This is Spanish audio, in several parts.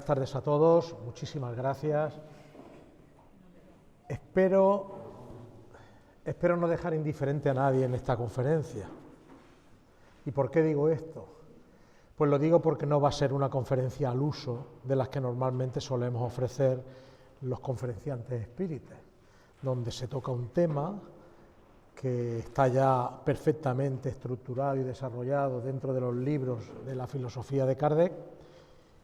tardes a todos, muchísimas gracias. Espero no dejar indiferente a nadie en esta conferencia. ¿Y por qué digo esto? Pues lo digo porque no va a ser una conferencia al uso de las que normalmente solemos ofrecer los conferenciantes espíritas, donde se toca un tema que está ya perfectamente estructurado y desarrollado dentro de los libros de la filosofía de Kardec,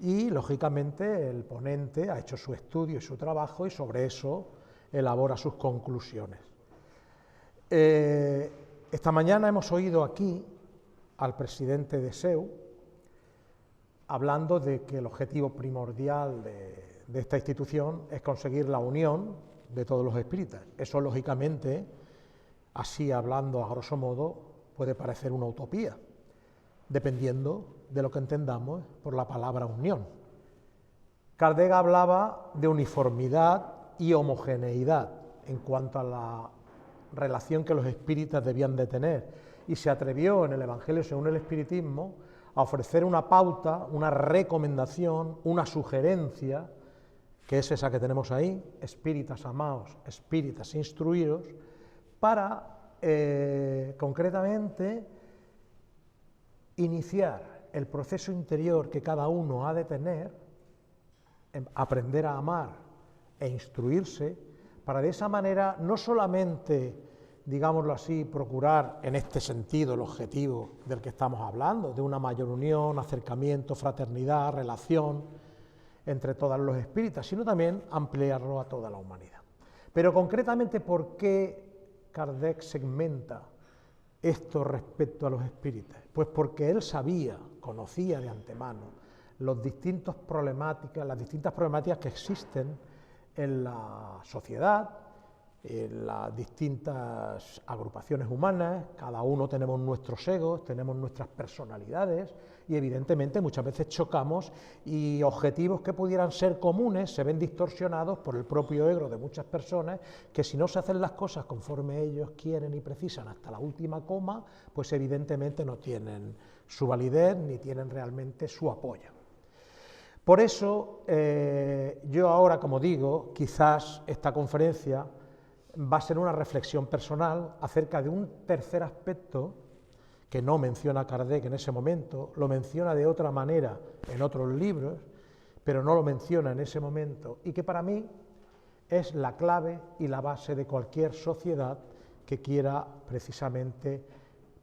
y lógicamente el ponente ha hecho su estudio y su trabajo y sobre eso elabora sus conclusiones. Esta mañana hemos oído aquí al presidente de SEU hablando de que el objetivo primordial de esta institución es conseguir la unión de todos los espíritas. Eso, lógicamente, así hablando a grosso modo, puede parecer una utopía, dependiendo de lo que entendamos por la palabra unión. Kardec hablaba de uniformidad y homogeneidad en cuanto a la relación que los espíritas debían de tener, y se atrevió en el Evangelio según el Espiritismo a ofrecer una pauta, una recomendación, una sugerencia, que es esa que tenemos ahí: espíritas amaos, espíritas instruidos, para concretamente iniciar el proceso interior que cada uno ha de tener, aprender a amar e instruirse, para de esa manera no solamente, digámoslo así, procurar en este sentido el objetivo del que estamos hablando, de una mayor unión, acercamiento, fraternidad, relación entre todos los espíritas, sino también ampliarlo a toda la humanidad. Pero concretamente, ¿por qué Kardec segmenta esto respecto a los espíritas? Pues porque él sabía, conocía de antemano las distintas problemáticas que existen en la sociedad, en las distintas agrupaciones humanas. Cada uno tenemos nuestros egos, tenemos nuestras personalidades, y evidentemente muchas veces chocamos y objetivos que pudieran ser comunes se ven distorsionados por el propio ego de muchas personas, que si no se hacen las cosas conforme ellos quieren y precisan hasta la última coma, pues evidentemente no tienen su validez ni tienen realmente su apoyo. Por eso yo ahora, como digo, quizás esta conferencia va a ser una reflexión personal acerca de un tercer aspecto que no menciona Kardec en ese momento, lo menciona de otra manera en otros libros, pero no lo menciona en ese momento, y que para mí es la clave y la base de cualquier sociedad que quiera precisamente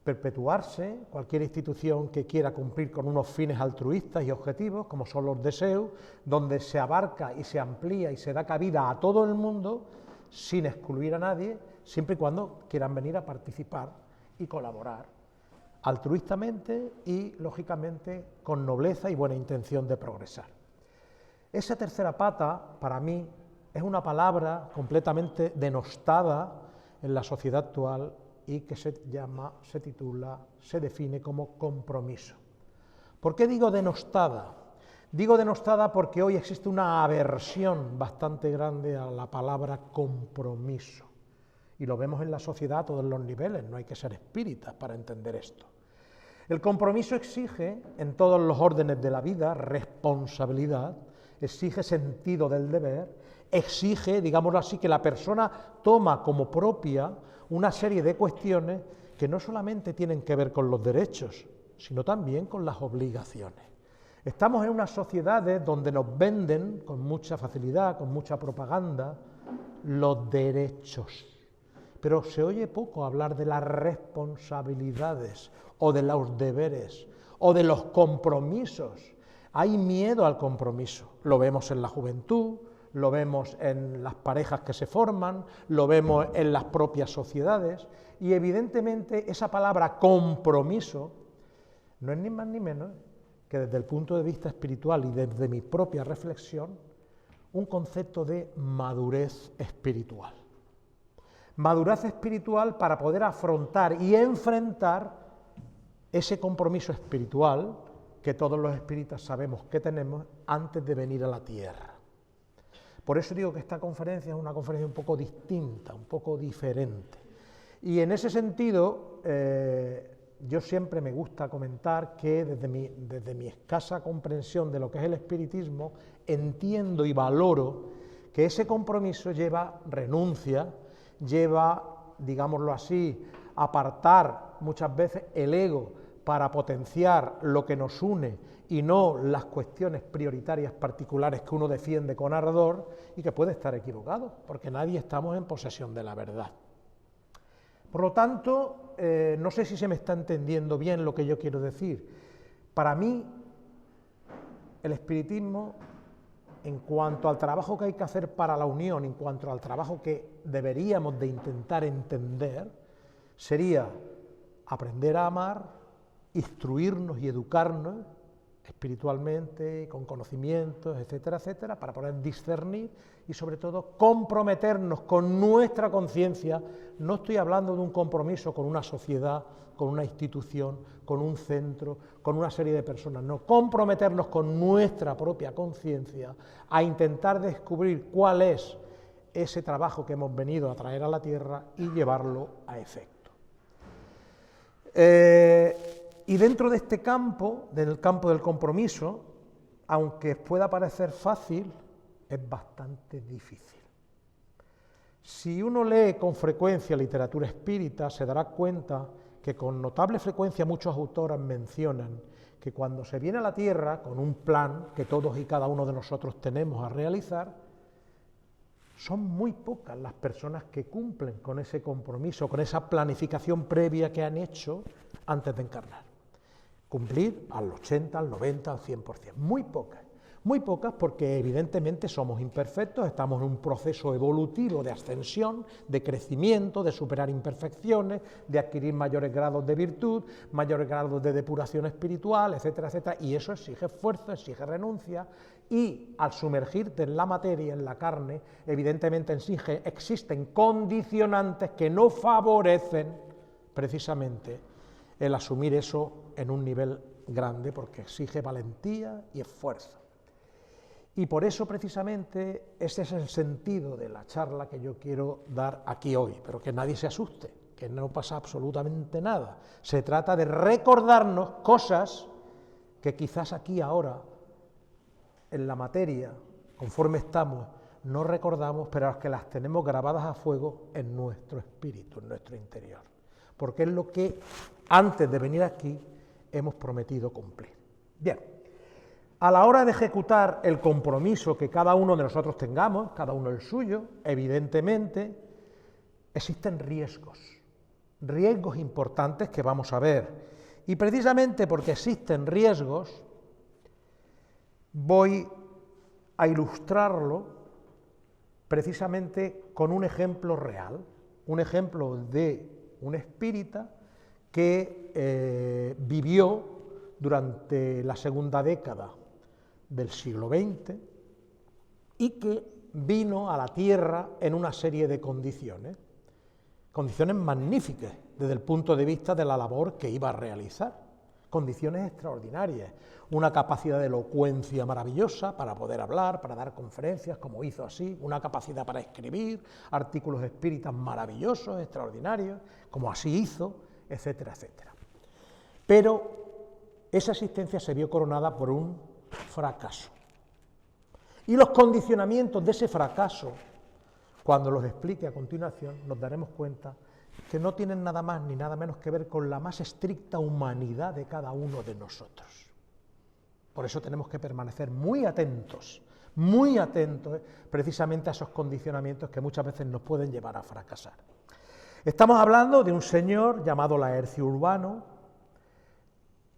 perpetuarse, cualquier institución que quiera cumplir con unos fines altruistas y objetivos, como son los deseos, donde se abarca y se amplía y se da cabida a todo el mundo, sin excluir a nadie, siempre y cuando quieran venir a participar y colaborar altruistamente y, lógicamente, con nobleza y buena intención de progresar. Esa tercera pata, para mí, es una palabra completamente denostada en la sociedad actual y que se define como compromiso. ¿Por qué digo denostada? Digo denostada porque hoy existe una aversión bastante grande a la palabra compromiso, y lo vemos en la sociedad a todos los niveles, no hay que ser espíritas para entender esto. El compromiso exige, en todos los órdenes de la vida, responsabilidad, exige sentido del deber, exige, digámoslo así, que la persona toma como propia una serie de cuestiones que no solamente tienen que ver con los derechos, sino también con las obligaciones. Estamos en unas sociedades donde nos venden con mucha facilidad, con mucha propaganda, los derechos, pero se oye poco hablar de las responsabilidades o de los deberes o de los compromisos. Hay miedo al compromiso, lo vemos en la juventud, lo vemos en las parejas que se forman, lo vemos en las propias sociedades, y evidentemente esa palabra compromiso no es ni más ni menos que, desde el punto de vista espiritual y desde mi propia reflexión, un concepto de madurez espiritual. Madurez espiritual para poder afrontar y enfrentar ese compromiso espiritual que todos los espíritas sabemos que tenemos antes de venir a la tierra. Por eso digo que esta conferencia es una conferencia un poco distinta, un poco diferente. Y en ese sentido, yo siempre me gusta comentar que desde mi escasa comprensión de lo que es el espiritismo, entiendo y valoro que ese compromiso lleva renuncia, lleva, digámoslo así, apartar muchas veces el ego para potenciar lo que nos une y no las cuestiones prioritarias particulares que uno defiende con ardor y que puede estar equivocado, porque nadie estamos en posesión de la verdad. Por lo tanto, no sé si se me está entendiendo bien lo que yo quiero decir. Para mí, el espiritismo, en cuanto al trabajo que hay que hacer para la unión, en cuanto al trabajo que deberíamos de intentar entender, sería aprender a amar, instruirnos y educarnos espiritualmente, con conocimientos, etcétera, etcétera, para poder discernir y sobre todo comprometernos con nuestra conciencia. No estoy hablando de un compromiso con una sociedad, con una institución, con un centro, con una serie de personas, no, comprometernos con nuestra propia conciencia a intentar descubrir cuál es ese trabajo que hemos venido a traer a la tierra y llevarlo a efecto. Y dentro de este campo, del campo del compromiso, aunque pueda parecer fácil, es bastante difícil. Si uno lee con frecuencia literatura espírita, se dará cuenta que con notable frecuencia muchos autores mencionan que cuando se viene a la Tierra con un plan que todos y cada uno de nosotros tenemos a realizar, son muy pocas las personas que cumplen con ese compromiso, con esa planificación previa que han hecho antes de encarnar. Cumplir al 80, al 90, al 100%, muy pocas porque evidentemente somos imperfectos, estamos en un proceso evolutivo de ascensión, de crecimiento, de superar imperfecciones, de adquirir mayores grados de virtud, mayores grados de depuración espiritual, etcétera, etcétera, y eso exige esfuerzo, exige renuncia, y al sumergirte en la materia, en la carne, evidentemente existen condicionantes que no favorecen precisamente el asumir eso en un nivel grande, porque exige valentía y esfuerzo. Y por eso precisamente ese es el sentido de la charla que yo quiero dar aquí hoy, pero que nadie se asuste, que no pasa absolutamente nada. Se trata de recordarnos cosas que quizás aquí ahora, en la materia, conforme estamos, no recordamos, pero que las tenemos grabadas a fuego en nuestro espíritu, en nuestro interior, porque es lo que antes de venir aquí hemos prometido cumplir. Bien, a la hora de ejecutar el compromiso que cada uno de nosotros tengamos, cada uno el suyo, evidentemente existen riesgos importantes que vamos a ver, y precisamente porque existen riesgos, voy a ilustrarlo precisamente con un ejemplo real, un ejemplo de un espírita que vivió durante la segunda década del siglo XX y que vino a la Tierra en una serie de condiciones magníficas desde el punto de vista de la labor que iba a realizar, condiciones extraordinarias, una capacidad de elocuencia maravillosa para poder hablar, para dar conferencias, como hizo así, una capacidad para escribir, artículos espíritas maravillosos, extraordinarios, como así hizo, etcétera, etcétera. Pero esa existencia se vio coronada por un fracaso. Y los condicionamientos de ese fracaso, cuando los explique a continuación, nos daremos cuenta que no tienen nada más ni nada menos que ver con la más estricta humanidad de cada uno de nosotros. Por eso tenemos que permanecer muy atentos precisamente a esos condicionamientos que muchas veces nos pueden llevar a fracasar. Estamos hablando de un señor llamado Laercio Urbano,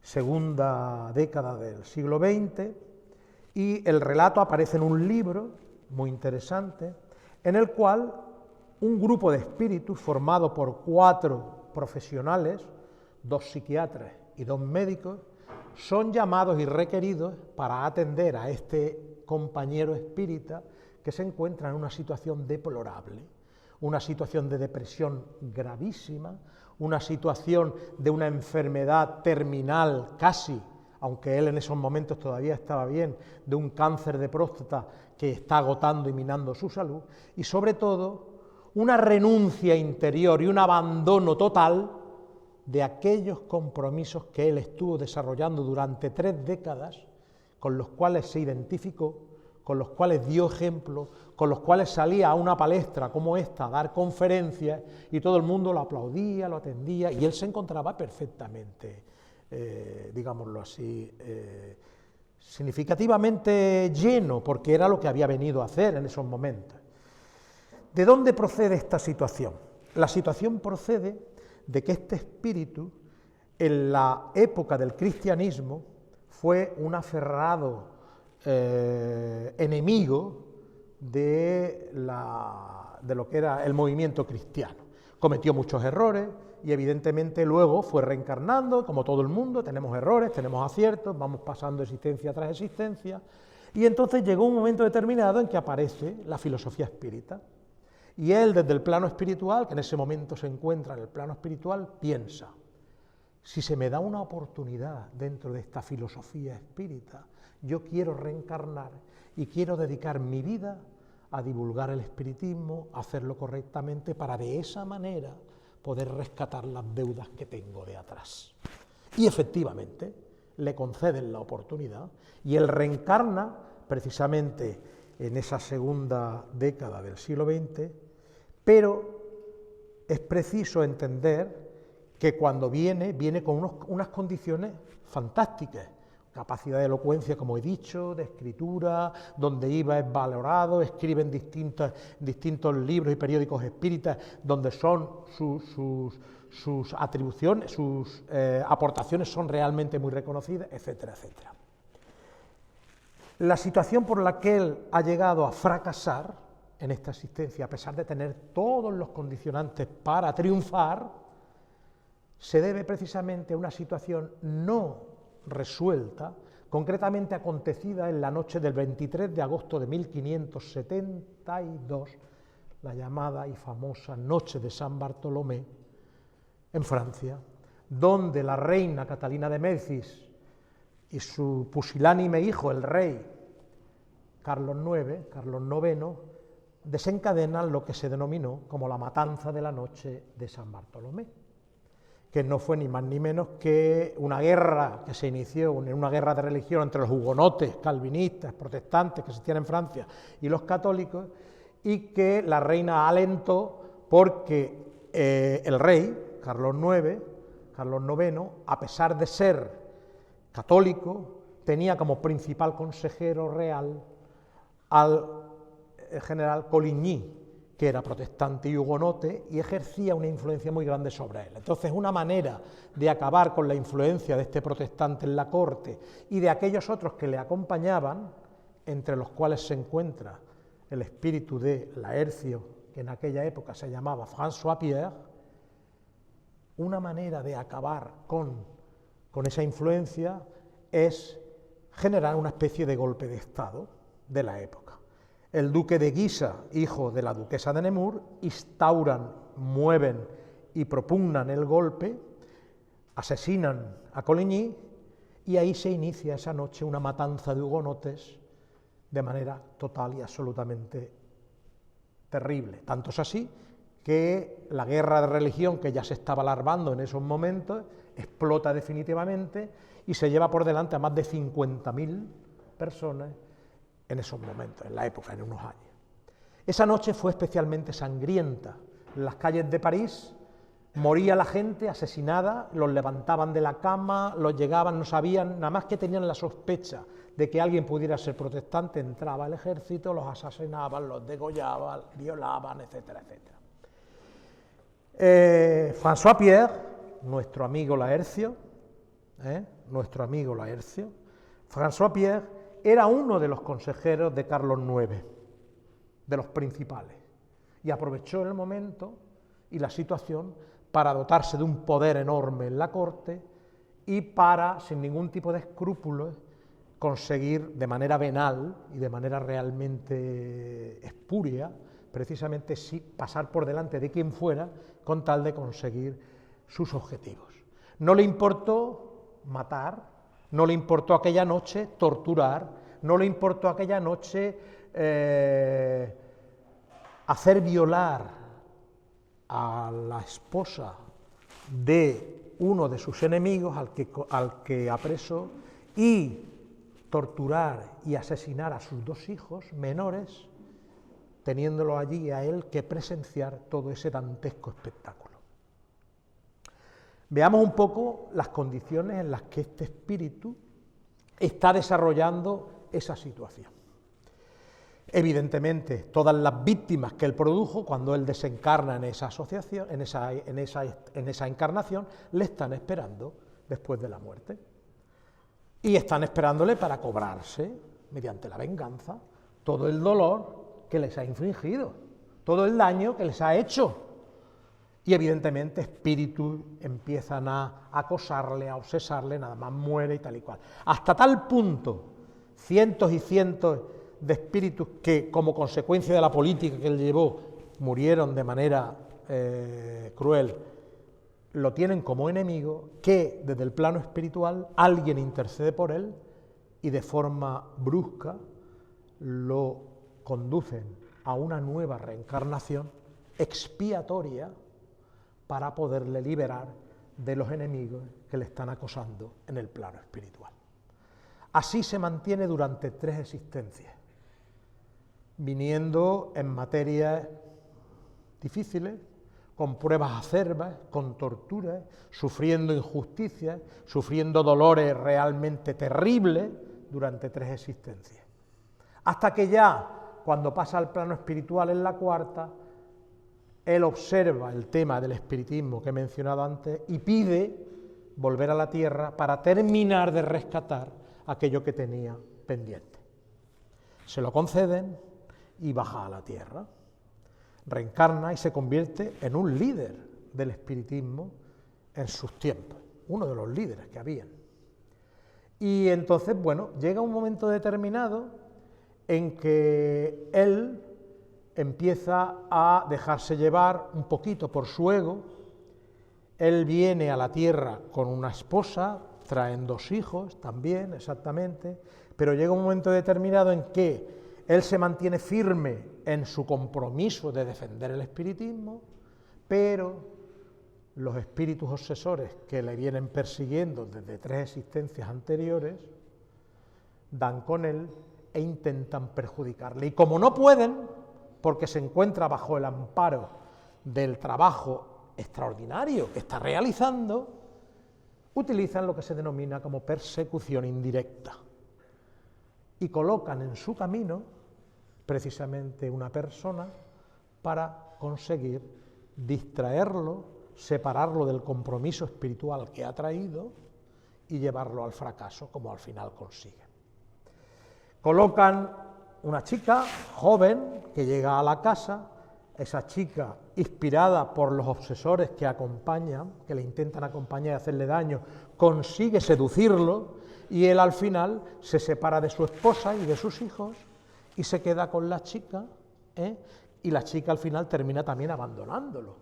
segunda década del siglo XX, y el relato aparece en un libro muy interesante, en el cual un grupo de espíritus formado por 4 profesionales, 2 psiquiatras y 2 médicos, son llamados y requeridos para atender a este compañero espírita que se encuentra en una situación deplorable, una situación de depresión gravísima, una situación de una enfermedad terminal casi, aunque él en esos momentos todavía estaba bien, de un cáncer de próstata que está agotando y minando su salud, y sobre todo una renuncia interior y un abandono total de aquellos compromisos que él estuvo desarrollando durante 3 décadas, con los cuales se identificó, con los cuales dio ejemplo, con los cuales salía a una palestra como esta a dar conferencias y todo el mundo lo aplaudía, lo atendía y él se encontraba perfectamente, digámoslo así, significativamente lleno, porque era lo que había venido a hacer en esos momentos. ¿De dónde procede esta situación? La situación procede de que este espíritu, en la época del cristianismo, fue un aferrado enemigo de lo que era el movimiento cristiano. Cometió muchos errores y evidentemente luego fue reencarnando, como todo el mundo, tenemos errores, tenemos aciertos, vamos pasando existencia tras existencia, y entonces llegó un momento determinado en que aparece la filosofía espírita. Y él, desde el plano espiritual, que en ese momento se encuentra en el plano espiritual, piensa: si se me da una oportunidad dentro de esta filosofía espírita, yo quiero reencarnar y quiero dedicar mi vida a divulgar el espiritismo, a hacerlo correctamente, para de esa manera poder rescatar las deudas que tengo de atrás. Y efectivamente le conceden la oportunidad y él reencarna precisamente en esa segunda década del siglo XX, pero es preciso entender que cuando viene con unas condiciones fantásticas, capacidad de elocuencia, como he dicho, de escritura, donde iba es valorado, escribe en distintos libros y periódicos espíritas, donde son sus atribuciones, sus aportaciones son realmente muy reconocidas, etcétera, etcétera. La situación por la que él ha llegado a fracasar en esta existencia, a pesar de tener todos los condicionantes para triunfar, se debe precisamente a una situación no resuelta, concretamente acontecida en la noche del 23 de agosto de 1572, la llamada y famosa Noche de San Bartolomé, en Francia, donde la reina Catalina de Médicis y su pusilánime hijo, el rey Carlos IX, desencadenan lo que se denominó como la matanza de la Noche de San Bartolomé, que no fue ni más ni menos que una guerra que se inició, una guerra de religión entre los hugonotes, calvinistas, protestantes que existían en Francia y los católicos, y que la reina alentó porque el rey, Carlos IX, a pesar de ser católico, tenía como principal consejero real al general Coligny, que era protestante y hugonote, y ejercía una influencia muy grande sobre él. Entonces, una manera de acabar con la influencia de este protestante en la corte y de aquellos otros que le acompañaban, entre los cuales se encuentra el espíritu de Laercio, que en aquella época se llamaba François Pierre, una manera de acabar con esa influencia es generar una especie de golpe de Estado de la época. El duque de Guisa, hijo de la duquesa de Nemours, instauran, mueven y propugnan el golpe, asesinan a Coligny y ahí se inicia esa noche una matanza de hugonotes de manera total y absolutamente terrible. Tanto es así que la guerra de religión, que ya se estaba alarmando en esos momentos, explota definitivamente y se lleva por delante a más de 50.000 personas en esos momentos, en la época, en unos años. Esa noche fue especialmente sangrienta. En las calles de París moría la gente asesinada, los levantaban de la cama, los llegaban, no sabían, nada más que tenían la sospecha de que alguien pudiera ser protestante, entraba el ejército, los asesinaban, los degollaban, violaban, etcétera, etcétera. François Pierre, nuestro amigo Laercio, François Pierre era uno de los consejeros de Carlos IX, de los principales, y aprovechó el momento y la situación para dotarse de un poder enorme en la corte y para, sin ningún tipo de escrúpulos, conseguir de manera venal y de manera realmente espúrea, precisamente sí, pasar por delante de quien fuera con tal de conseguir sus objetivos. No le importó matar, no le importó aquella noche torturar, no le importó aquella noche hacer violar a la esposa de uno de sus enemigos al que apresó y torturar y asesinar a sus 2 hijos menores, teniéndolo allí a él que presenciar todo ese dantesco espectáculo. Veamos un poco las condiciones en las que este espíritu está desarrollando esa situación. Evidentemente, todas las víctimas que él produjo cuando él desencarna en esa asociación, en esa encarnación, le están esperando después de la muerte. Y están esperándole para cobrarse, mediante la venganza, todo el dolor que les ha infligido, todo el daño que les ha hecho. Y evidentemente espíritus empiezan a acosarle, a obsesarle, nada más muere y tal y cual. Hasta tal punto, cientos y cientos de espíritus que, como consecuencia de la política que él llevó, murieron de manera cruel, lo tienen como enemigo, que desde el plano espiritual alguien intercede por él y de forma brusca lo conducen a una nueva reencarnación expiatoria para poderle liberar de los enemigos que le están acosando en el plano espiritual. Así se mantiene durante 3 existencias, viniendo en materias difíciles, con pruebas acerbas, con torturas, sufriendo injusticias, sufriendo dolores realmente terribles durante 3 existencias. Hasta que ya, cuando pasa al plano espiritual en la 4ª, él observa el tema del espiritismo que he mencionado antes y pide volver a la tierra para terminar de rescatar aquello que tenía pendiente. Se lo conceden y baja a la tierra. Reencarna y se convierte en un líder del espiritismo en sus tiempos, uno de los líderes que habían. Y entonces, bueno, llega un momento determinado en que él empieza a dejarse llevar un poquito por su ego. Él viene a la tierra con una esposa, traen 2 hijos también, exactamente, pero llega un momento determinado en que él se mantiene firme en su compromiso de defender el espiritismo, pero los espíritus obsesores que le vienen persiguiendo desde 3 existencias anteriores dan con él e intentan perjudicarle. Y como no pueden, porque se encuentra bajo el amparo del trabajo extraordinario que está realizando, utilizan lo que se denomina como persecución indirecta y colocan en su camino precisamente una persona para conseguir distraerlo, separarlo del compromiso espiritual que ha traído y llevarlo al fracaso, como al final consiguen. Colocan una chica joven que llega a la casa. Esa chica, inspirada por los obsesores que acompañan, que le intentan acompañar y hacerle daño, consigue seducirlo y él al final se separa de su esposa y de sus hijos y se queda con la chica, y la chica al final termina también abandonándolo,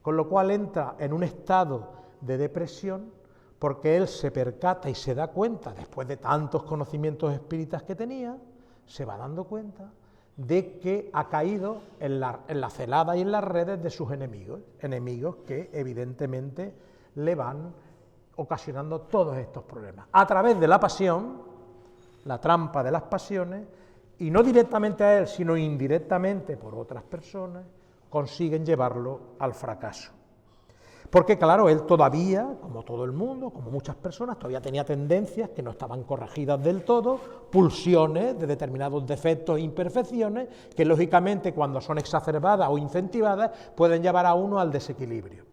con lo cual entra en un estado de depresión porque él se percata y se da cuenta, después de tantos conocimientos espíritas que tenía, se va dando cuenta de que ha caído en la celada y en las redes de sus enemigos que evidentemente le van ocasionando todos estos problemas. A través de la pasión, la trampa de las pasiones, y no directamente a él, sino indirectamente por otras personas, consiguen llevarlo al fracaso. Porque claro, él todavía, como todo el mundo, como muchas personas, todavía tenía tendencias que no estaban corregidas del todo, pulsiones de determinados defectos e imperfecciones, que lógicamente cuando son exacerbadas o incentivadas pueden llevar a uno al desequilibrio.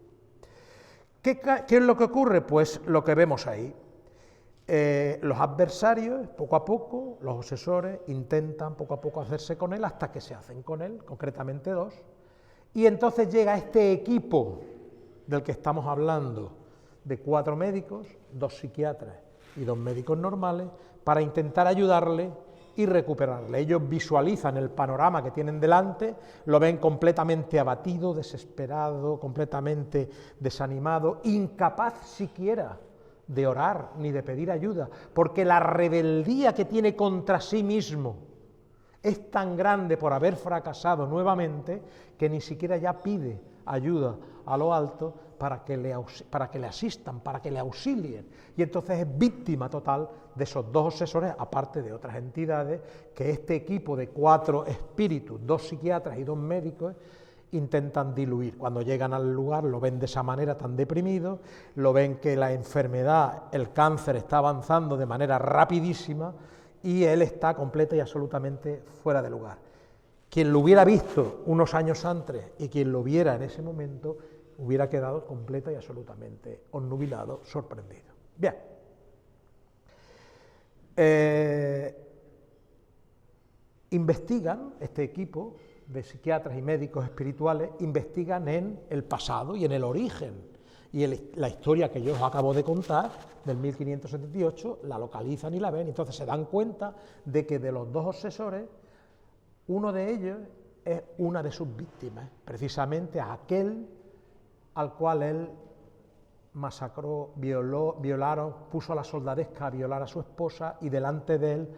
¿Qué es lo que ocurre? Pues lo que vemos ahí. Los adversarios, poco a poco, los obsesores, intentan poco a poco hacerse con él hasta que se hacen con él, concretamente 2, y entonces llega este equipo del que estamos hablando, de 4 médicos, 2 psiquiatras y 2 médicos normales, para intentar ayudarle y recuperarle. Ellos visualizan el panorama que tienen delante, lo ven completamente abatido, desesperado, completamente desanimado, incapaz siquiera de orar ni de pedir ayuda, porque la rebeldía que tiene contra sí mismo es tan grande por haber fracasado nuevamente que ni siquiera ya pide ayuda a lo alto para que le asistan, para que le auxilien, y entonces es víctima total de esos dos obsesores, aparte de otras entidades que este equipo de 4 espíritus, 2 psiquiatras y 2 médicos, intentan diluir. Cuando llegan al lugar lo ven de esa manera tan deprimido, lo ven que la enfermedad, el cáncer está avanzando de manera rapidísima y él está completa y absolutamente fuera de lugar. Quien lo hubiera visto unos años antes y quien lo viera en ese momento hubiera quedado completa y absolutamente obnubilado, sorprendido. Bien. Investigan este equipo de psiquiatras y médicos espirituales, investigan en el pasado y en el origen, y la historia que yo os acabo de contar, del 1578, la localizan y la ven, entonces se dan cuenta de que de los 2 obsesores, uno de ellos es una de sus víctimas, precisamente aquel al cual él masacró, violaron, puso a la soldadesca a violar a su esposa y delante de él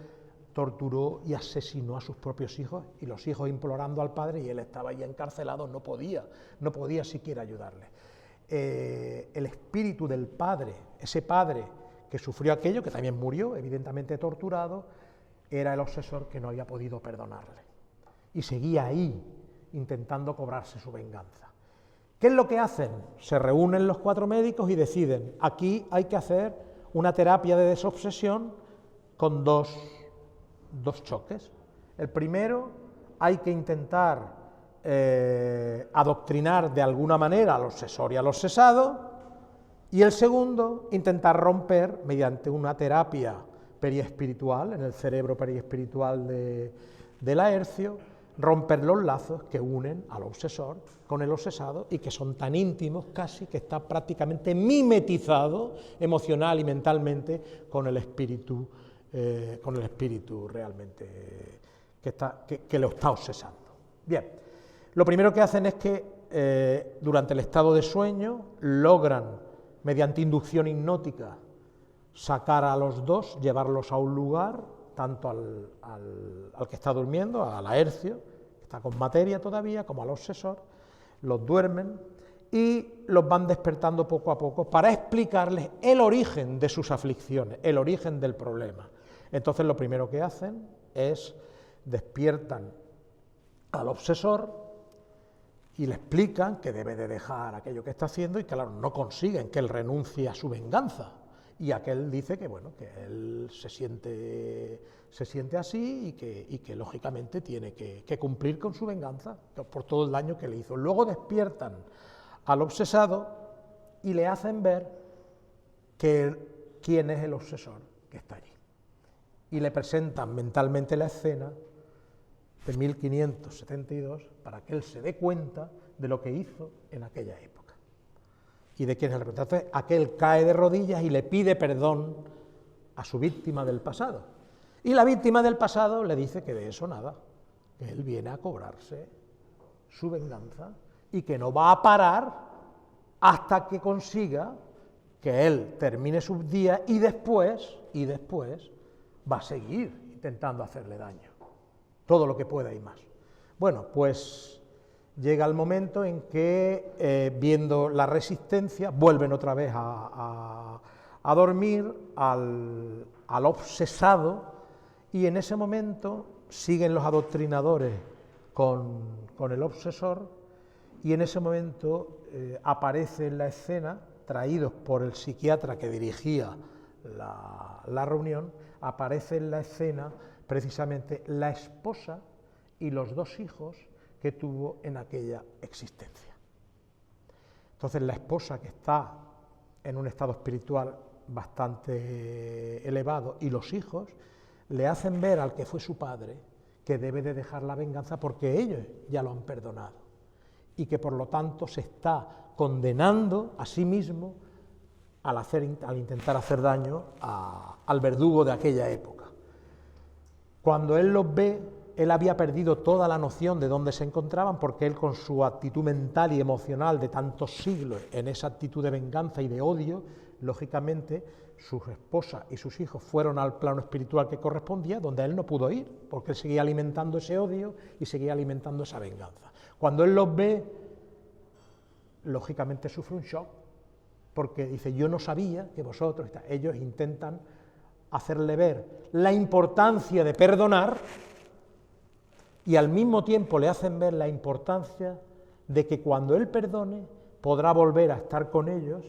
torturó y asesinó a sus propios hijos, y los hijos implorando al padre, y él estaba ahí encarcelado, no podía siquiera ayudarle. El espíritu del padre, ese padre que sufrió aquello, que también murió, evidentemente torturado, era el obsesor que no había podido perdonarle, y seguía ahí, intentando cobrarse su venganza. ¿Qué es lo que hacen? Se reúnen los 4 médicos y deciden, aquí hay que hacer una terapia de desobsesión con dos choques. El primero, hay que intentar adoctrinar de alguna manera al obsesor y al obsesado, y el segundo, intentar romper mediante una terapia periespiritual, en el cerebro periespiritual de Laercio, romper los lazos que unen al obsesor con el obsesado y que son tan íntimos casi que está prácticamente mimetizado emocional y mentalmente con el espíritu realmente que lo está obsesando. Bien, lo primero que hacen es que durante el estado de sueño logran, mediante inducción hipnótica, sacar a los 2, llevarlos a un lugar, tanto al que está durmiendo, a Laercio, que está con materia todavía, como al obsesor, los duermen y los van despertando poco a poco para explicarles el origen de sus aflicciones, el origen del problema. Entonces lo primero que hacen es despiertan al obsesor y le explican que debe de dejar aquello que está haciendo y que, claro, no consiguen que él renuncie a su venganza. Y aquel dice que, bueno, que él se siente así y que lógicamente tiene que cumplir con su venganza por todo el daño que le hizo. Luego despiertan al obsesado y le hacen ver quién es el obsesor que está allí. Y le presentan mentalmente la escena de 1572 para que él se dé cuenta de lo que hizo en aquella época y de quién es el representante. Entonces aquel cae de rodillas y le pide perdón a su víctima del pasado. Y la víctima del pasado le dice que de eso nada, que él viene a cobrarse su venganza y que no va a parar hasta que consiga que él termine sus días y después va a seguir intentando hacerle daño, todo lo que pueda y más. Bueno, pues llega el momento en que, viendo la resistencia, vuelven otra vez a dormir al obsesado, y en ese momento siguen los adoctrinadores con el obsesor, y en ese momento aparece en la escena, traídos por el psiquiatra que dirigía la reunión, aparece en la escena precisamente la esposa y los 2 hijos que tuvo en aquella existencia. Entonces la esposa, que está en un estado espiritual bastante elevado, y los hijos le hacen ver al que fue su padre que debe de dejar la venganza porque ellos ya lo han perdonado y que por lo tanto se está condenando a sí mismo al intentar hacer daño al verdugo de aquella época. Cuando él los ve, él había perdido toda la noción de dónde se encontraban, porque él, con su actitud mental y emocional de tantos siglos, en esa actitud de venganza y de odio, lógicamente sus esposas y sus hijos fueron al plano espiritual que correspondía, donde él no pudo ir, porque él seguía alimentando ese odio y seguía alimentando esa venganza. Cuando él los ve, lógicamente sufre un shock, porque dice, yo no sabía que vosotros, ellos intentan hacerle ver la importancia de perdonar y al mismo tiempo le hacen ver la importancia de que cuando él perdone podrá volver a estar con ellos,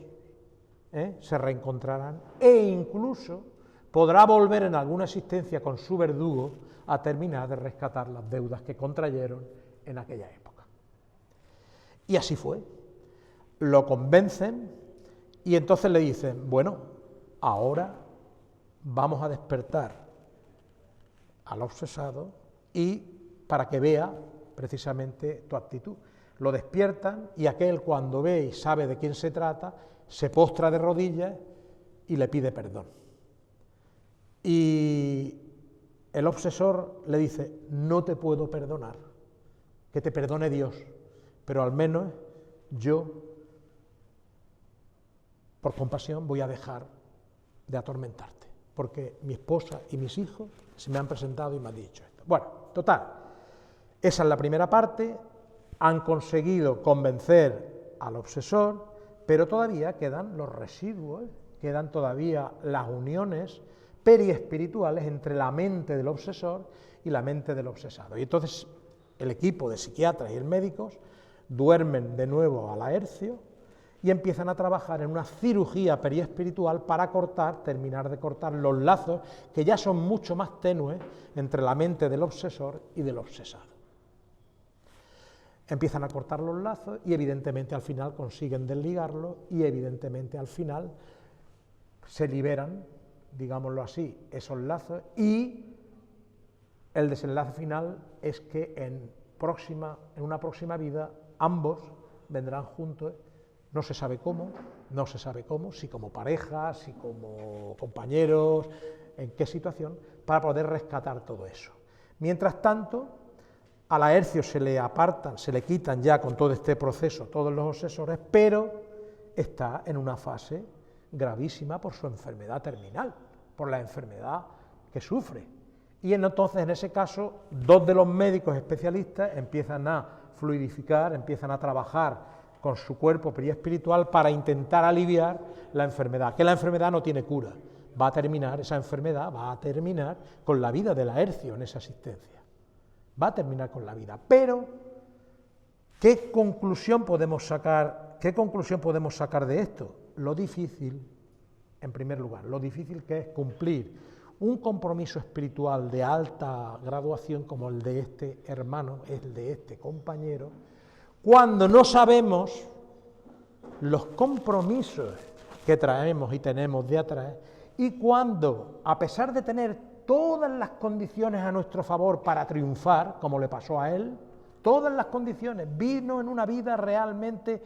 se reencontrarán e incluso podrá volver en alguna existencia con su verdugo a terminar de rescatar las deudas que contrayeron en aquella época. Y así fue. Lo convencen y entonces le dicen, bueno, ahora vamos a despertar al obsesado y para que vea precisamente tu actitud. Lo despiertan y aquel, cuando ve y sabe de quién se trata, se postra de rodillas y le pide perdón. Y el obsesor le dice, no te puedo perdonar, que te perdone Dios, pero al menos yo, por compasión, voy a dejar de atormentarte, porque mi esposa y mis hijos se me han presentado y me han dicho esto. Bueno, total, esa es la primera parte, han conseguido convencer al obsesor, pero todavía quedan los residuos, quedan todavía las uniones periespirituales entre la mente del obsesor y la mente del obsesado. Y entonces el equipo de psiquiatras y el médicos duermen de nuevo a Laercio y empiezan a trabajar en una cirugía periespiritual para terminar de cortar los lazos que ya son mucho más tenues entre la mente del obsesor y del obsesado. Empiezan a cortar los lazos y evidentemente al final consiguen desligarlos y evidentemente al final se liberan, digámoslo así, esos lazos y el desenlace final es que en una próxima vida ambos vendrán juntos, no se sabe cómo, si como pareja, si como compañeros, en qué situación, para poder rescatar todo eso. Mientras tanto, a Laercio se le apartan, se le quitan ya con todo este proceso todos los obsesores, pero está en una fase gravísima por su enfermedad terminal, por la enfermedad que sufre. Y entonces, en ese caso, dos de los médicos especialistas empiezan a fluidificar, empiezan a trabajar con su cuerpo periespiritual para intentar aliviar la enfermedad, que la enfermedad no tiene cura, esa enfermedad va a terminar con la vida de Laercio en esa existencia. Va a terminar con la vida, pero ¿qué conclusión podemos sacar de esto? Lo difícil, en primer lugar, lo difícil que es cumplir un compromiso espiritual de alta graduación como el de este hermano, el de este compañero, cuando no sabemos los compromisos que traemos y tenemos de atrás, y cuando, a pesar de tener todas las condiciones a nuestro favor para triunfar, como le pasó a él, todas las condiciones, vino en una vida realmente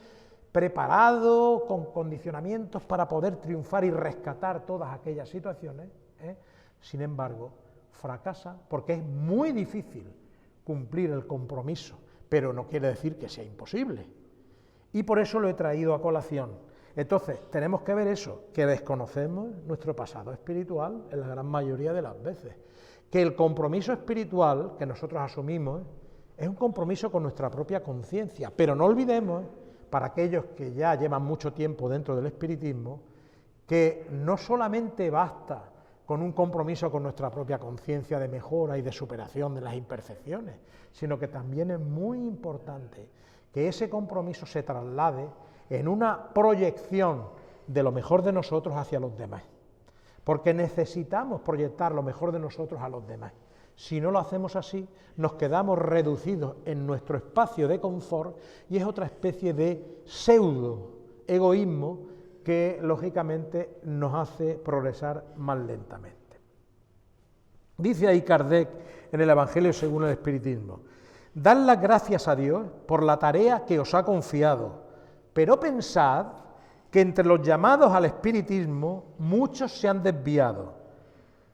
preparado, con condicionamientos para poder triunfar y rescatar todas aquellas situaciones, sin embargo, fracasa porque es muy difícil cumplir el compromiso, pero no quiere decir que sea imposible. Y por eso lo he traído a colación. Entonces, tenemos que ver eso, que desconocemos nuestro pasado espiritual en la gran mayoría de las veces, que el compromiso espiritual que nosotros asumimos es un compromiso con nuestra propia conciencia, pero no olvidemos, para aquellos que ya llevan mucho tiempo dentro del espiritismo, que no solamente basta con un compromiso con nuestra propia conciencia de mejora y de superación de las imperfecciones, sino que también es muy importante que ese compromiso se traslade en una proyección de lo mejor de nosotros hacia los demás, porque necesitamos proyectar lo mejor de nosotros a los demás. Si no lo hacemos así, nos quedamos reducidos en nuestro espacio de confort y es otra especie de pseudo-egoísmo que, lógicamente, nos hace progresar más lentamente. Dice ahí Kardec en el Evangelio según el Espiritismo: «Dad las gracias a Dios por la tarea que os ha confiado, pero pensad que entre los llamados al espiritismo muchos se han desviado.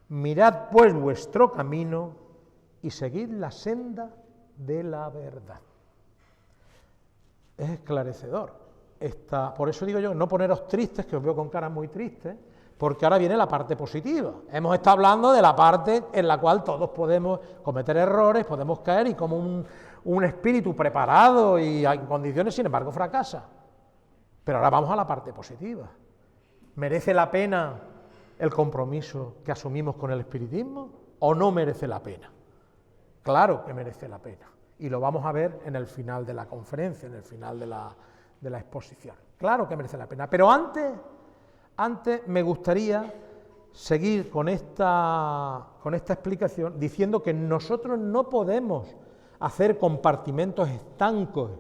Mirad pues vuestro camino y seguid la senda de la verdad». Es esclarecedor. Por eso digo yo, no poneros tristes, que os veo con cara muy triste, porque ahora viene la parte positiva. Hemos estado hablando de la parte en la cual todos podemos cometer errores, podemos caer, y como un espíritu preparado y en condiciones, sin embargo, fracasa. Pero ahora vamos a la parte positiva. ¿Merece la pena el compromiso que asumimos con el espiritismo o no merece la pena? Claro que merece la pena, y lo vamos a ver en el final de la conferencia, en el final de la exposición. Claro que merece la pena, pero antes me gustaría seguir con esta explicación diciendo que nosotros no podemos hacer compartimentos estancos,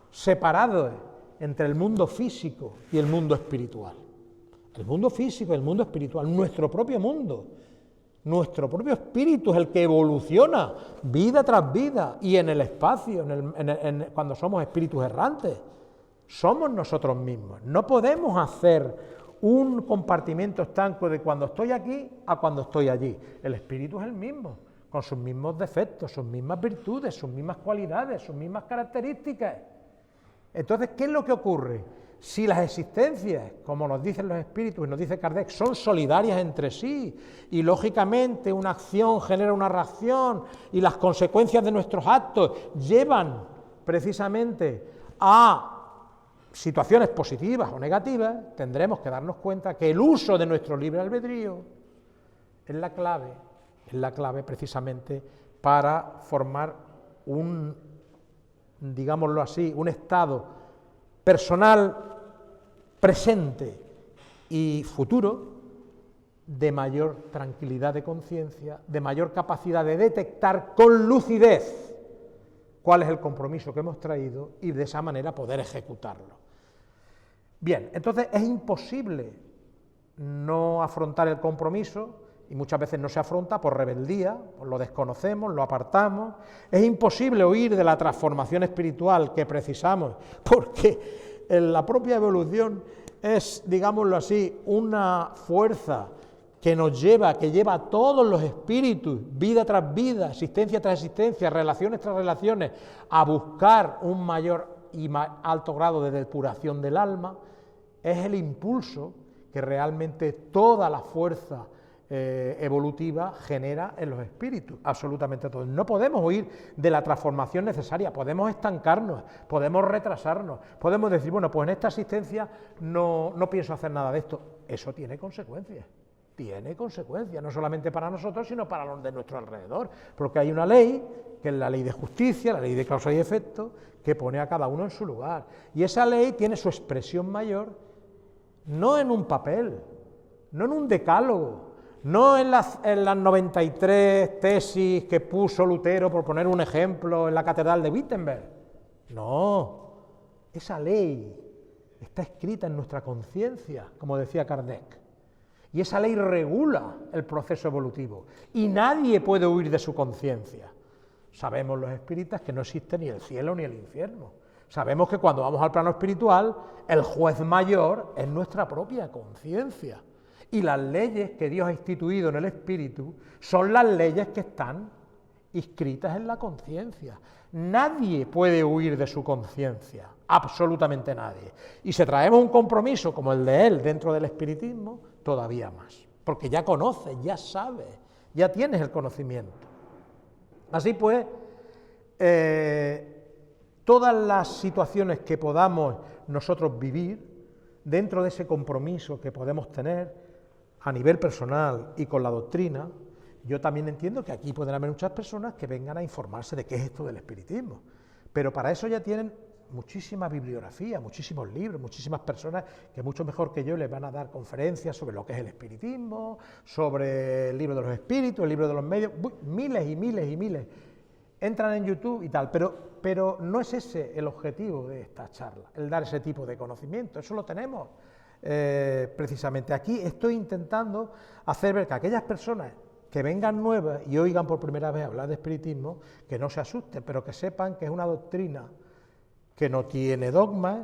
separados entre el mundo físico y el mundo espiritual. El mundo físico y el mundo espiritual, nuestro propio mundo, nuestro propio espíritu es el que evoluciona vida tras vida, y en el espacio, cuando somos espíritus errantes, somos nosotros mismos. No podemos hacer un compartimento estanco de cuando estoy aquí a cuando estoy allí. El espíritu es el mismo, con sus mismos defectos, sus mismas virtudes, sus mismas cualidades, sus mismas características. Entonces, ¿qué es lo que ocurre? Si las existencias, como nos dicen los espíritus y nos dice Kardec, son solidarias entre sí, y lógicamente una acción genera una reacción, y las consecuencias de nuestros actos llevan precisamente a situaciones positivas o negativas, tendremos que darnos cuenta que el uso de nuestro libre albedrío es la clave precisamente para formar un, digámoslo así, un estado personal presente y futuro de mayor tranquilidad de conciencia, de mayor capacidad de detectar con lucidez cuál es el compromiso que hemos traído y de esa manera poder ejecutarlo. Bien, entonces es imposible no afrontar el compromiso, y muchas veces no se afronta por rebeldía, lo desconocemos, lo apartamos. Es imposible huir de la transformación espiritual que precisamos, porque la propia evolución es, digámoslo así, una fuerza que nos lleva, que lleva a todos los espíritus, vida tras vida, existencia tras existencia, relaciones tras relaciones, a buscar un mayor y más alto grado de depuración del alma. Es el impulso que realmente toda la fuerza evolutiva genera en los espíritus, absolutamente todos. No podemos huir de la transformación necesaria, podemos estancarnos, podemos retrasarnos, podemos decir, bueno, pues en esta existencia no pienso hacer nada de esto. Eso tiene consecuencias, no solamente para nosotros, sino para los de nuestro alrededor, porque hay una ley, que es la ley de justicia, la ley de causa y efecto, que pone a cada uno en su lugar, y esa ley tiene su expresión mayor no en un papel, no en un decálogo, no en las 93 tesis que puso Lutero, por poner un ejemplo, en la catedral de Wittenberg. No, esa ley está escrita en nuestra conciencia, como decía Kardec, y esa ley regula el proceso evolutivo, y nadie puede huir de su conciencia. Sabemos los espíritas que no existe ni el cielo ni el infierno. Sabemos que cuando vamos al plano espiritual, el juez mayor es nuestra propia conciencia. Y las leyes que Dios ha instituido en el espíritu son las leyes que están inscritas en la conciencia. Nadie puede huir de su conciencia, absolutamente nadie. Y si traemos un compromiso como el de él dentro del espiritismo, todavía más. Porque ya conoces, ya sabes, ya tienes el conocimiento. Así pues, todas las situaciones que podamos nosotros vivir, dentro de ese compromiso que podemos tener a nivel personal y con la doctrina, yo también entiendo que aquí pueden haber muchas personas que vengan a informarse de qué es esto del espiritismo, pero para eso ya tienen muchísima bibliografía, muchísimos libros, muchísimas personas que mucho mejor que yo les van a dar conferencias sobre lo que es el espiritismo, sobre el libro de los espíritus, el libro de los medios, miles y miles y miles. Entran en YouTube y tal, pero no es ese el objetivo de esta charla, el dar ese tipo de conocimiento, eso lo tenemos precisamente. Aquí estoy intentando hacer ver que aquellas personas que vengan nuevas y oigan por primera vez hablar de espiritismo, que no se asusten, pero que sepan que es una doctrina que no tiene dogmas,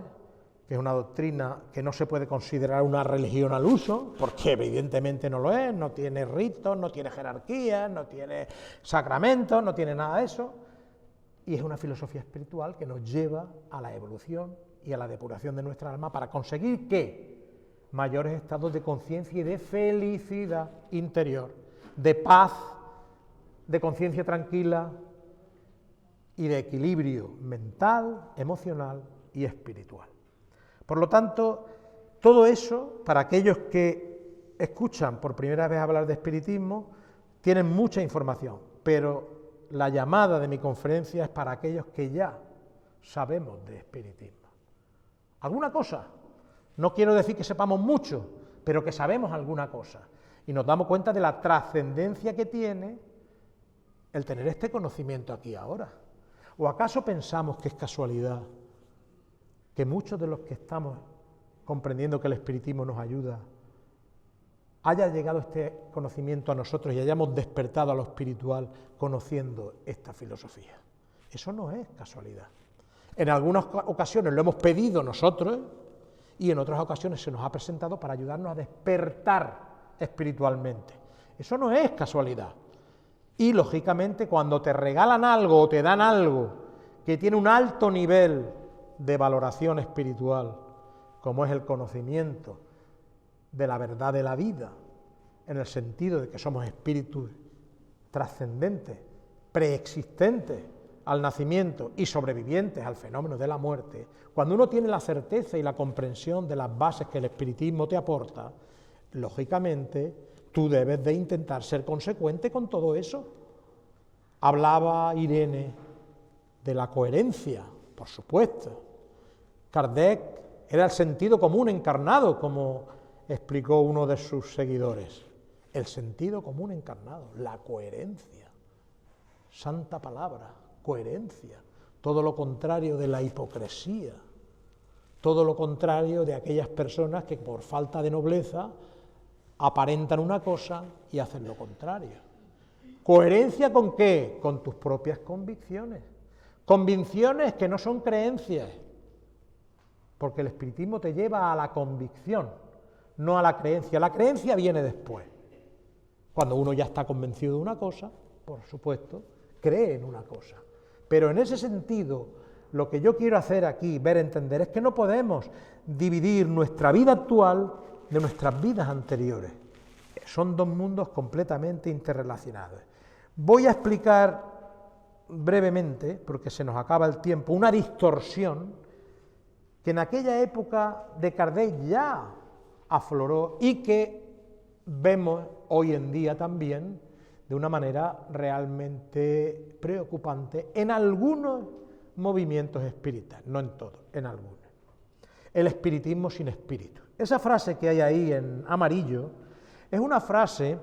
que es una doctrina que no se puede considerar una religión al uso, porque evidentemente no lo es, no tiene ritos, no tiene jerarquías, no tiene sacramentos, no tiene nada de eso, y es una filosofía espiritual que nos lleva a la evolución y a la depuración de nuestra alma para conseguir ¿qué? Mayores estados de conciencia y de felicidad interior, de paz, de conciencia tranquila y de equilibrio mental, emocional y espiritual. Por lo tanto, todo eso, para aquellos que escuchan por primera vez hablar de espiritismo, tienen mucha información, pero la llamada de mi conferencia es para aquellos que ya sabemos de espiritismo. ¿Alguna cosa? No quiero decir que sepamos mucho, pero que sabemos alguna cosa. Y nos damos cuenta de la trascendencia que tiene el tener este conocimiento aquí ahora. ¿O acaso pensamos que es casualidad que muchos de los que estamos comprendiendo que el espiritismo nos ayuda, haya llegado este conocimiento a nosotros y hayamos despertado a lo espiritual conociendo esta filosofía? Eso no es casualidad. En algunas ocasiones lo hemos pedido nosotros y en otras ocasiones se nos ha presentado para ayudarnos a despertar espiritualmente. Eso no es casualidad. Y, lógicamente, cuando te regalan algo o te dan algo que tiene un alto nivel de valoración espiritual, como es el conocimiento de la verdad de la vida, en el sentido de que somos espíritus trascendentes, preexistentes al nacimiento y sobrevivientes al fenómeno de la muerte, cuando uno tiene la certeza y la comprensión de las bases que el espiritismo te aporta, lógicamente tú debes de intentar ser consecuente con todo eso. Hablaba Irene de la coherencia, por supuesto. Kardec era el sentido común encarnado, como explicó uno de sus seguidores. El sentido común encarnado, la coherencia. Santa palabra, coherencia. Todo lo contrario de la hipocresía. Todo lo contrario de aquellas personas que por falta de nobleza aparentan una cosa y hacen lo contrario. ¿Coherencia con qué? Con tus propias convicciones. Convicciones que no son creencias, porque el espiritismo te lleva a la convicción, no a la creencia. La creencia viene después. Cuando uno ya está convencido de una cosa, por supuesto, cree en una cosa. Pero en ese sentido, lo que yo quiero hacer aquí, ver, entender, es que no podemos dividir nuestra vida actual de nuestras vidas anteriores. Son dos mundos completamente interrelacionados. Voy a explicar brevemente, porque se nos acaba el tiempo, una distorsión que en aquella época de Kardec ya afloró y que vemos hoy en día también de una manera realmente preocupante en algunos movimientos espíritas, no en todos, en algunos. El espiritismo sin espíritu. Esa frase que hay ahí en amarillo es una frase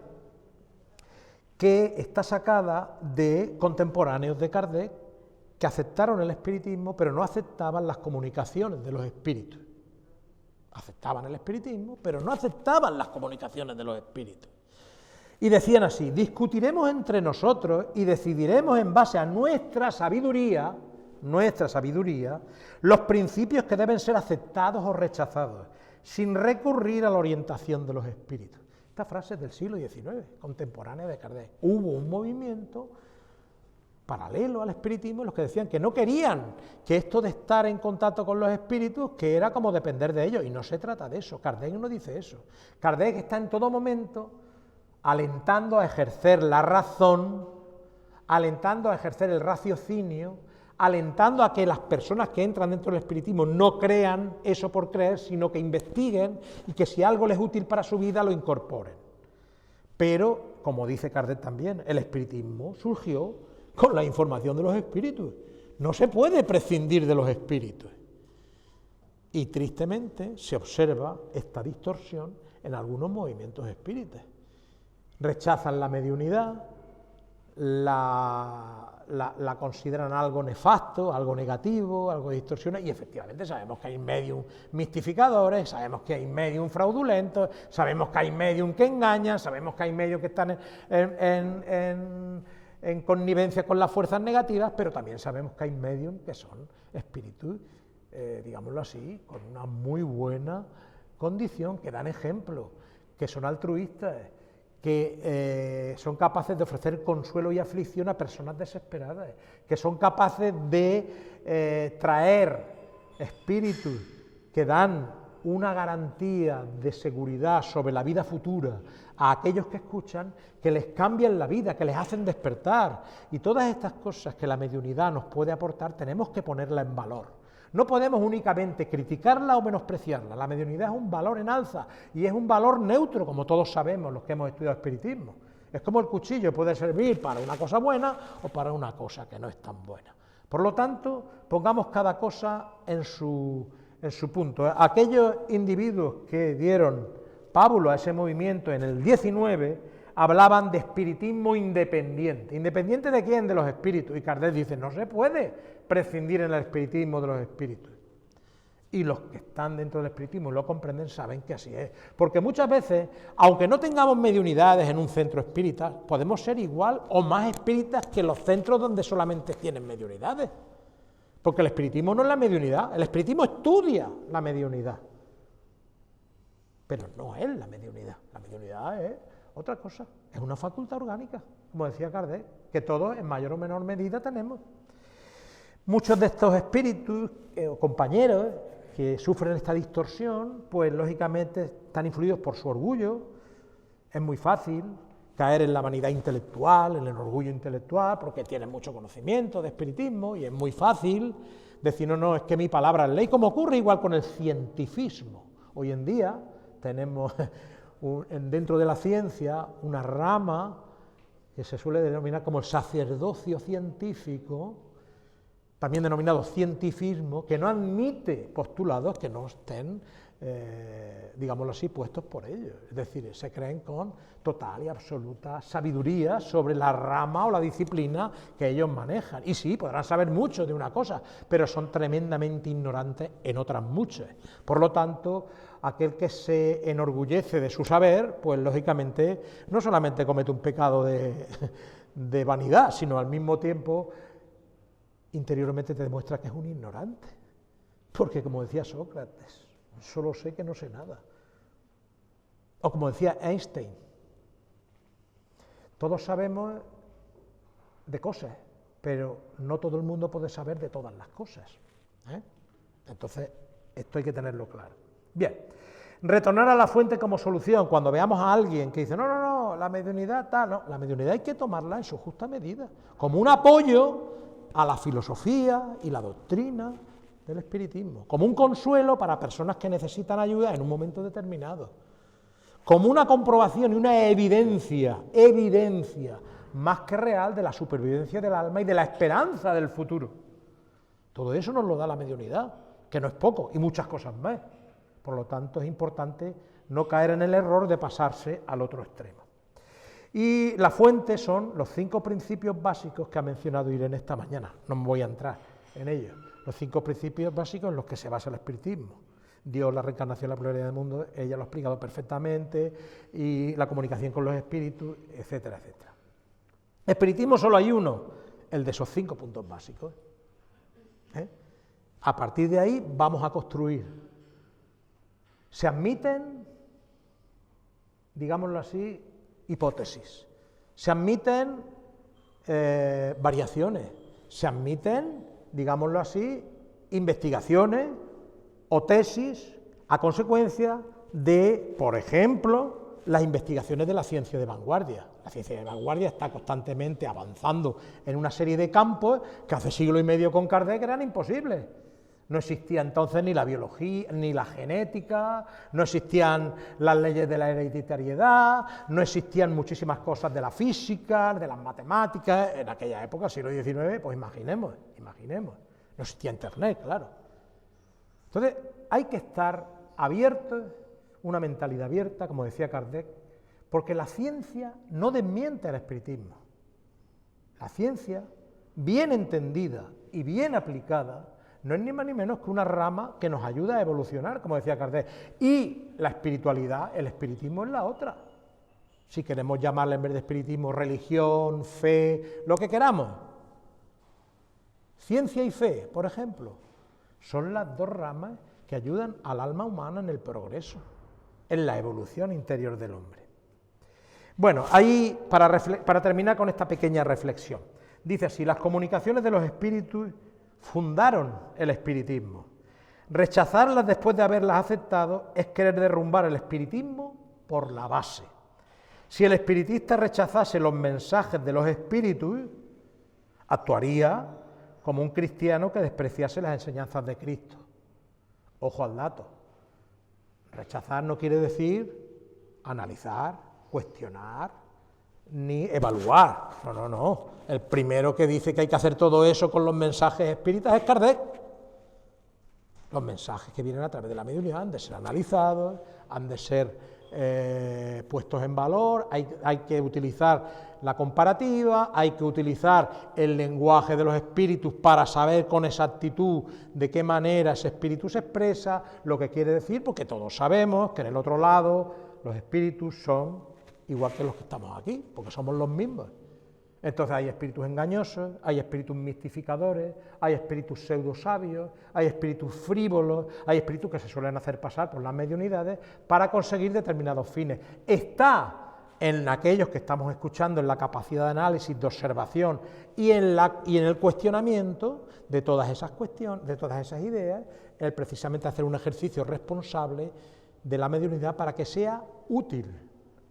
que está sacada de contemporáneos de Kardec que aceptaron el espiritismo, pero no aceptaban las comunicaciones de los espíritus. Aceptaban el espiritismo, pero no aceptaban las comunicaciones de los espíritus. Y decían así: discutiremos entre nosotros y decidiremos en base a nuestra sabiduría, los principios que deben ser aceptados o rechazados, sin recurrir a la orientación de los espíritus. Esta frase es del siglo XIX, contemporánea de Kardec. Hubo un movimiento paralelo al espiritismo, los que decían que no querían que esto de estar en contacto con los espíritus, que era como depender de ellos, y no se trata de eso. Kardec no dice eso. Kardec está en todo momento alentando a ejercer la razón, alentando a ejercer el raciocinio, alentando a que las personas que entran dentro del espiritismo no crean eso por creer, sino que investiguen y que si algo les es útil para su vida lo incorporen. Pero, como dice Kardec también, el espiritismo surgió con la información de los espíritus. No se puede prescindir de los espíritus. Y tristemente se observa esta distorsión en algunos movimientos espíritas. Rechazan la mediunidad, la consideran algo nefasto, algo negativo, algo distorsionado, y efectivamente sabemos que hay medium mistificadores, sabemos que hay medium fraudulentos, sabemos que hay medium que engañan, sabemos que hay medium que están en connivencia con las fuerzas negativas, pero también sabemos que hay medium que son espíritus, digámoslo así, con una muy buena condición, que dan ejemplo, que son altruistas, que son capaces de ofrecer consuelo y aflicción a personas desesperadas, que son capaces de traer espíritus que dan una garantía de seguridad sobre la vida futura a aquellos que escuchan, que les cambian la vida, que les hacen despertar. Y todas estas cosas que la mediunidad nos puede aportar tenemos que ponerla en valor. No podemos únicamente criticarla o menospreciarla. La mediunidad es un valor en alza y es un valor neutro, como todos sabemos los que hemos estudiado espiritismo. Es como el cuchillo, puede servir para una cosa buena o para una cosa que no es tan buena. Por lo tanto, pongamos cada cosa en su punto. Aquellos individuos que dieron pábulo a ese movimiento en el 19 hablaban de espiritismo independiente. ¿Independiente de quién? De los espíritus. Y Kardec dice, no se puede prescindir en el espiritismo de los espíritus. Y los que están dentro del espiritismo y lo comprenden saben que así es. Porque muchas veces, aunque no tengamos mediunidades en un centro espírita, podemos ser igual o más espíritas que los centros donde solamente tienen mediunidades. Porque el espiritismo no es la mediunidad, el espiritismo estudia la mediunidad. Pero no es la mediunidad es otra cosa, es una facultad orgánica, como decía Kardec, que todos en mayor o menor medida tenemos. Muchos de estos espíritus o compañeros que sufren esta distorsión, pues lógicamente están influidos por su orgullo. Es muy fácil caer en la vanidad intelectual, en el orgullo intelectual, porque tienen mucho conocimiento de espiritismo y es muy fácil decir, no, es que mi palabra es ley, como ocurre igual con el cientifismo. Hoy en día tenemos dentro de la ciencia una rama que se suele denominar como el sacerdocio científico, también denominado cientifismo, que no admite postulados que no estén, digámoslo así, puestos por ellos. Es decir, se creen con total y absoluta sabiduría sobre la rama o la disciplina que ellos manejan. Y sí, podrán saber mucho de una cosa, pero son tremendamente ignorantes en otras muchas. Por lo tanto, aquel que se enorgullece de su saber, pues lógicamente no solamente comete un pecado de vanidad, sino al mismo tiempo interiormente te demuestra que es un ignorante. Porque como decía Sócrates, solo sé que no sé nada. O como decía Einstein, todos sabemos de cosas, pero no todo el mundo puede saber de todas las cosas. Entonces, esto hay que tenerlo claro. Bien, retornar a la fuente como solución. Cuando veamos a alguien que dice, no, la mediunidad tal, no, la mediunidad hay que tomarla en su justa medida, como un apoyo a la filosofía y la doctrina del espiritismo, como un consuelo para personas que necesitan ayuda en un momento determinado, como una comprobación y una evidencia más que real de la supervivencia del alma y de la esperanza del futuro. Todo eso nos lo da la mediunidad, que no es poco, y muchas cosas más. Por lo tanto, es importante no caer en el error de pasarse al otro extremo. Y la fuente son los 5 principios básicos que ha mencionado Irene esta mañana. No me voy a entrar en ellos. Los 5 principios básicos en los que se basa el espiritismo. Dios, la reencarnación, la pluralidad del mundo, ella lo ha explicado perfectamente, y la comunicación con los espíritus, etcétera, etcétera. Espiritismo solo hay uno, el de esos 5 puntos básicos. A partir de ahí vamos a construir. Se admiten, digámoslo así, hipótesis, se admiten variaciones, se admiten, digámoslo así, investigaciones o tesis a consecuencia de, por ejemplo, las investigaciones de la ciencia de vanguardia. La ciencia de vanguardia está constantemente avanzando en una serie de campos que hace siglo y medio con Kardec eran imposibles. No existía entonces ni la biología, ni la genética, no existían las leyes de la hereditariedad, no existían muchísimas cosas de la física, de las matemáticas. En aquella época, siglo XIX, pues imaginemos, no existía Internet, claro. Entonces, hay que estar abiertos, una mentalidad abierta, como decía Kardec, porque la ciencia no desmiente al espiritismo. La ciencia, bien entendida y bien aplicada, no es ni más ni menos que una rama que nos ayuda a evolucionar, como decía Kardec. Y la espiritualidad, el espiritismo es la otra. Si queremos llamarle en vez de espiritismo religión, fe, lo que queramos. Ciencia y fe, por ejemplo, son las 2 ramas que ayudan al alma humana en el progreso, en la evolución interior del hombre. Bueno, ahí, para terminar con esta pequeña reflexión, dice así: las comunicaciones de los espíritus fundaron el espiritismo. Rechazarlas después de haberlas aceptado es querer derrumbar el espiritismo por la base. Si el espiritista rechazase los mensajes de los espíritus, actuaría como un cristiano que despreciase las enseñanzas de Cristo. Ojo al dato. Rechazar no quiere decir analizar, cuestionar, ni evaluar. No. El primero que dice que hay que hacer todo eso con los mensajes espíritas es Kardec. Los mensajes que vienen a través de la mediunidad han de ser analizados, han de ser puestos en valor, hay que utilizar la comparativa, hay que utilizar el lenguaje de los espíritus para saber con exactitud de qué manera ese espíritu se expresa, lo que quiere decir, porque todos sabemos que en el otro lado los espíritus son igual que los que estamos aquí, porque somos los mismos. Entonces hay espíritus engañosos, hay espíritus mistificadores, hay espíritus pseudosabios, hay espíritus frívolos, hay espíritus que se suelen hacer pasar por las mediunidades para conseguir determinados fines. Está en aquellos que estamos escuchando, en la capacidad de análisis, de observación y en el cuestionamiento de todas esas cuestiones, de todas esas ideas, el precisamente hacer un ejercicio responsable de la mediunidad para que sea útil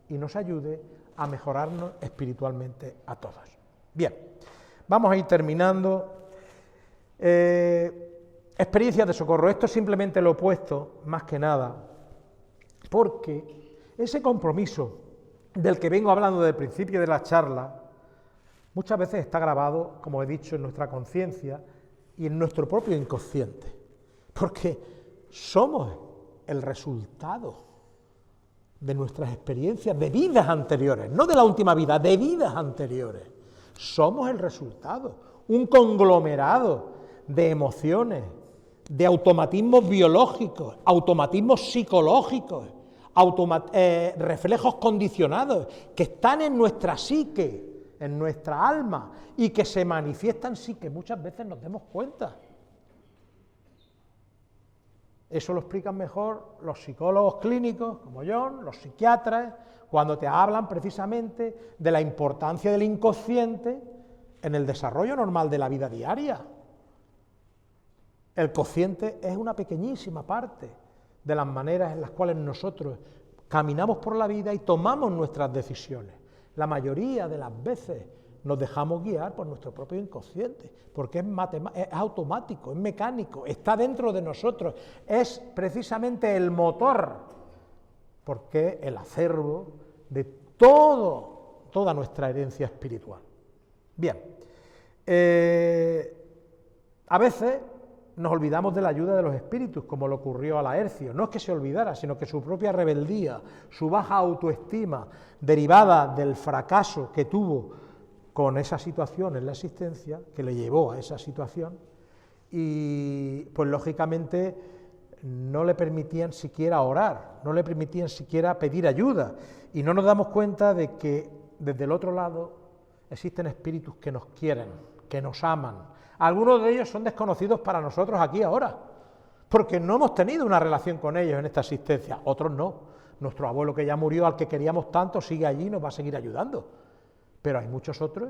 y nos ayude a mejorarnos espiritualmente a todos. Bien, vamos a ir terminando. Experiencias de socorro. Esto es simplemente lo opuesto, más que nada, porque ese compromiso del que vengo hablando desde el principio de la charla, muchas veces está grabado, como he dicho, en nuestra conciencia y en nuestro propio inconsciente, porque somos el resultado de nuestras experiencias de vidas anteriores, no de la última vida, de vidas anteriores. Somos el resultado, un conglomerado de emociones, de automatismos biológicos, automatismos psicológicos, reflejos condicionados que están en nuestra psique, en nuestra alma, y que se manifiestan sin que muchas veces nos demos cuenta. Eso lo explican mejor los psicólogos clínicos, como John, los psiquiatras, cuando te hablan precisamente de la importancia del inconsciente en el desarrollo normal de la vida diaria. El consciente es una pequeñísima parte de las maneras en las cuales nosotros caminamos por la vida y tomamos nuestras decisiones. La mayoría de las veces nos dejamos guiar por nuestro propio inconsciente, porque es automático, es mecánico, está dentro de nosotros, es precisamente el motor, porque el acervo de toda nuestra herencia espiritual. Bien, a veces nos olvidamos de la ayuda de los espíritus, como le ocurrió a Laercio. No es que se olvidara, sino que su propia rebeldía, su baja autoestima, derivada del fracaso que tuvo con esa situación en la existencia, que le llevó a esa situación, y pues lógicamente no le permitían siquiera orar, no le permitían siquiera pedir ayuda, y no nos damos cuenta de que desde el otro lado existen espíritus que nos quieren, que nos aman. Algunos de ellos son desconocidos para nosotros aquí ahora, porque no hemos tenido una relación con ellos en esta existencia, otros no. Nuestro abuelo que ya murió, al que queríamos tanto, sigue allí y nos va a seguir ayudando. Pero hay muchos otros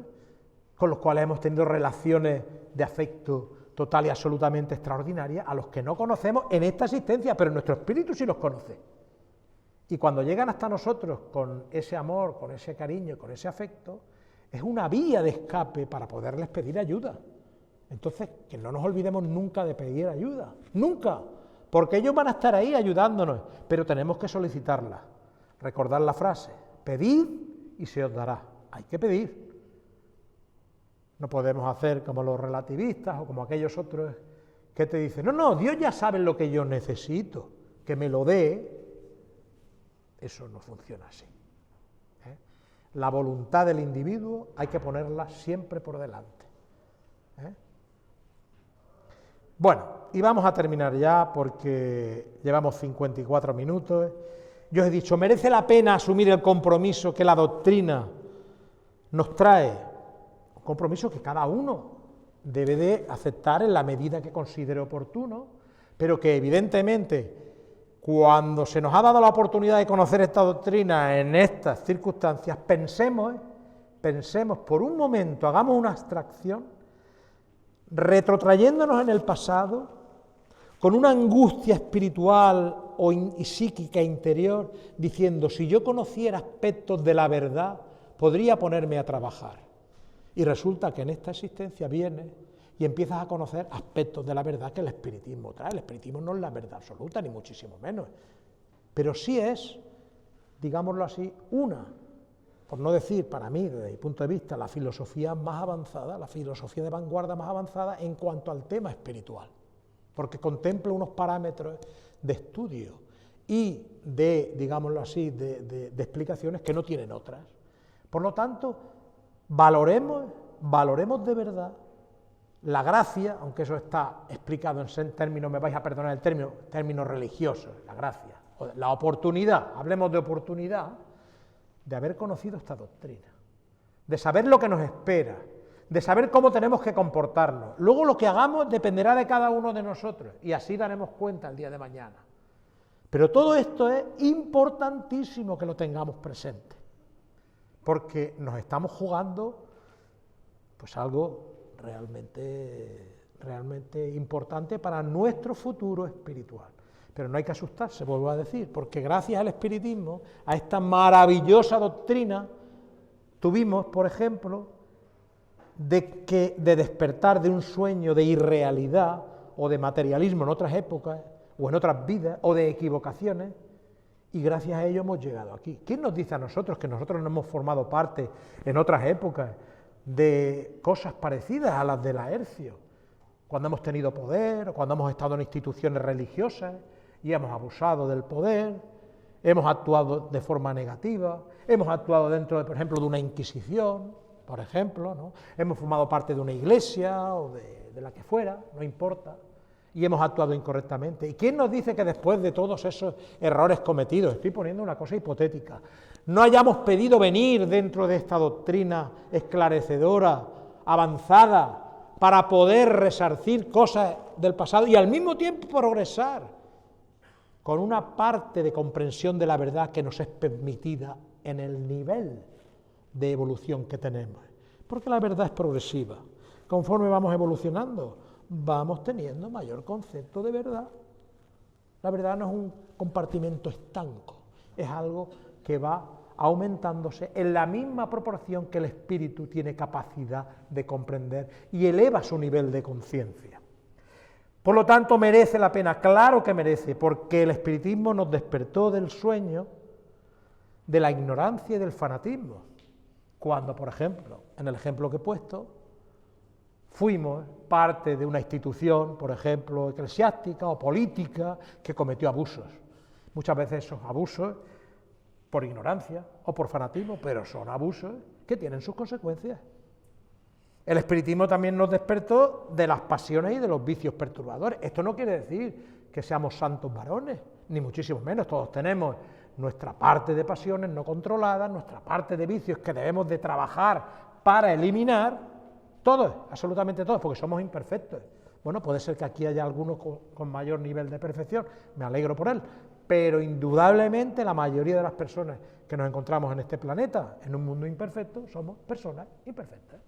con los cuales hemos tenido relaciones de afecto total y absolutamente extraordinarias, a los que no conocemos en esta existencia, pero nuestro espíritu sí los conoce. Y cuando llegan hasta nosotros con ese amor, con ese cariño, con ese afecto, es una vía de escape para poderles pedir ayuda. Entonces, que no nos olvidemos nunca de pedir ayuda, nunca, porque ellos van a estar ahí ayudándonos, pero tenemos que solicitarla. Recordad la frase, pedid y se os dará. Hay que pedir. No podemos hacer como los relativistas o como aquellos otros que te dicen, no, Dios ya sabe lo que yo necesito, que me lo dé. Eso no funciona así. La voluntad del individuo hay que ponerla siempre por delante. Bueno, y vamos a terminar ya porque llevamos 54 minutos. Yo os he dicho, merece la pena asumir el compromiso que la doctrina nos trae, un compromiso que cada uno debe de aceptar en la medida que considere oportuno, pero que evidentemente cuando se nos ha dado la oportunidad de conocer esta doctrina en estas circunstancias, pensemos por un momento, hagamos una abstracción, retrotrayéndonos en el pasado, con una angustia espiritual y psíquica interior, diciendo, si yo conociera aspectos de la verdad, podría ponerme a trabajar. Y resulta que en esta existencia viene y empiezas a conocer aspectos de la verdad que el espiritismo trae. El espiritismo no es la verdad absoluta, ni muchísimo menos, pero sí es, digámoslo así, por no decir, para mí, desde mi punto de vista, la filosofía más avanzada, la filosofía de vanguardia más avanzada en cuanto al tema espiritual, porque contempla unos parámetros de estudio y de, digámoslo así, de explicaciones que no tienen otras. Por lo tanto, valoremos de verdad la gracia, aunque eso está explicado en términos, me vais a perdonar el término, términos religiosos, la gracia, la oportunidad, hablemos de oportunidad, de haber conocido esta doctrina, de saber lo que nos espera, de saber cómo tenemos que comportarnos. Luego lo que hagamos dependerá de cada uno de nosotros y así daremos cuenta el día de mañana. Pero todo esto es importantísimo que lo tengamos presente, porque nos estamos jugando pues algo realmente importante para nuestro futuro espiritual. Pero no hay que asustarse, vuelvo a decir, porque gracias al espiritismo, a esta maravillosa doctrina, tuvimos, por ejemplo, de despertar de un sueño de irrealidad o de materialismo en otras épocas, o en otras vidas, o de equivocaciones, y gracias a ello hemos llegado aquí. ¿Quién nos dice a nosotros que nosotros no hemos formado parte en otras épocas de cosas parecidas a las de Laercio, cuando hemos tenido poder, o cuando hemos estado en instituciones religiosas y hemos abusado del poder, hemos actuado de forma negativa, hemos actuado dentro, por ejemplo, de una inquisición, por ejemplo, ¿no? Hemos formado parte de una iglesia o de la que fuera, no importa, y hemos actuado incorrectamente? ¿Y quién nos dice que después de todos esos errores cometidos, estoy poniendo una cosa hipotética, no hayamos pedido venir dentro de esta doctrina esclarecedora, avanzada, para poder resarcir cosas del pasado y al mismo tiempo progresar con una parte de comprensión de la verdad que nos es permitida en el nivel de evolución que tenemos? Porque la verdad es progresiva. Conforme vamos evolucionando, vamos teniendo mayor concepto de verdad. La verdad no es un compartimento estanco, es algo que va aumentándose en la misma proporción que el espíritu tiene capacidad de comprender y eleva su nivel de conciencia. Por lo tanto, merece la pena, claro que merece, porque el espiritismo nos despertó del sueño, de la ignorancia y del fanatismo, cuando, por ejemplo, en el ejemplo que he puesto, fuimos parte de una institución, por ejemplo, eclesiástica o política, que cometió abusos. Muchas veces esos abusos, por ignorancia o por fanatismo, pero son abusos que tienen sus consecuencias. El espiritismo también nos despertó de las pasiones y de los vicios perturbadores. Esto no quiere decir que seamos santos varones, ni muchísimo menos. Todos tenemos nuestra parte de pasiones no controladas, nuestra parte de vicios que debemos de trabajar para eliminar, todos, absolutamente todos, porque somos imperfectos. Bueno, puede ser que aquí haya algunos con mayor nivel de perfección, me alegro por él, pero indudablemente la mayoría de las personas que nos encontramos en este planeta, en un mundo imperfecto, somos personas imperfectas.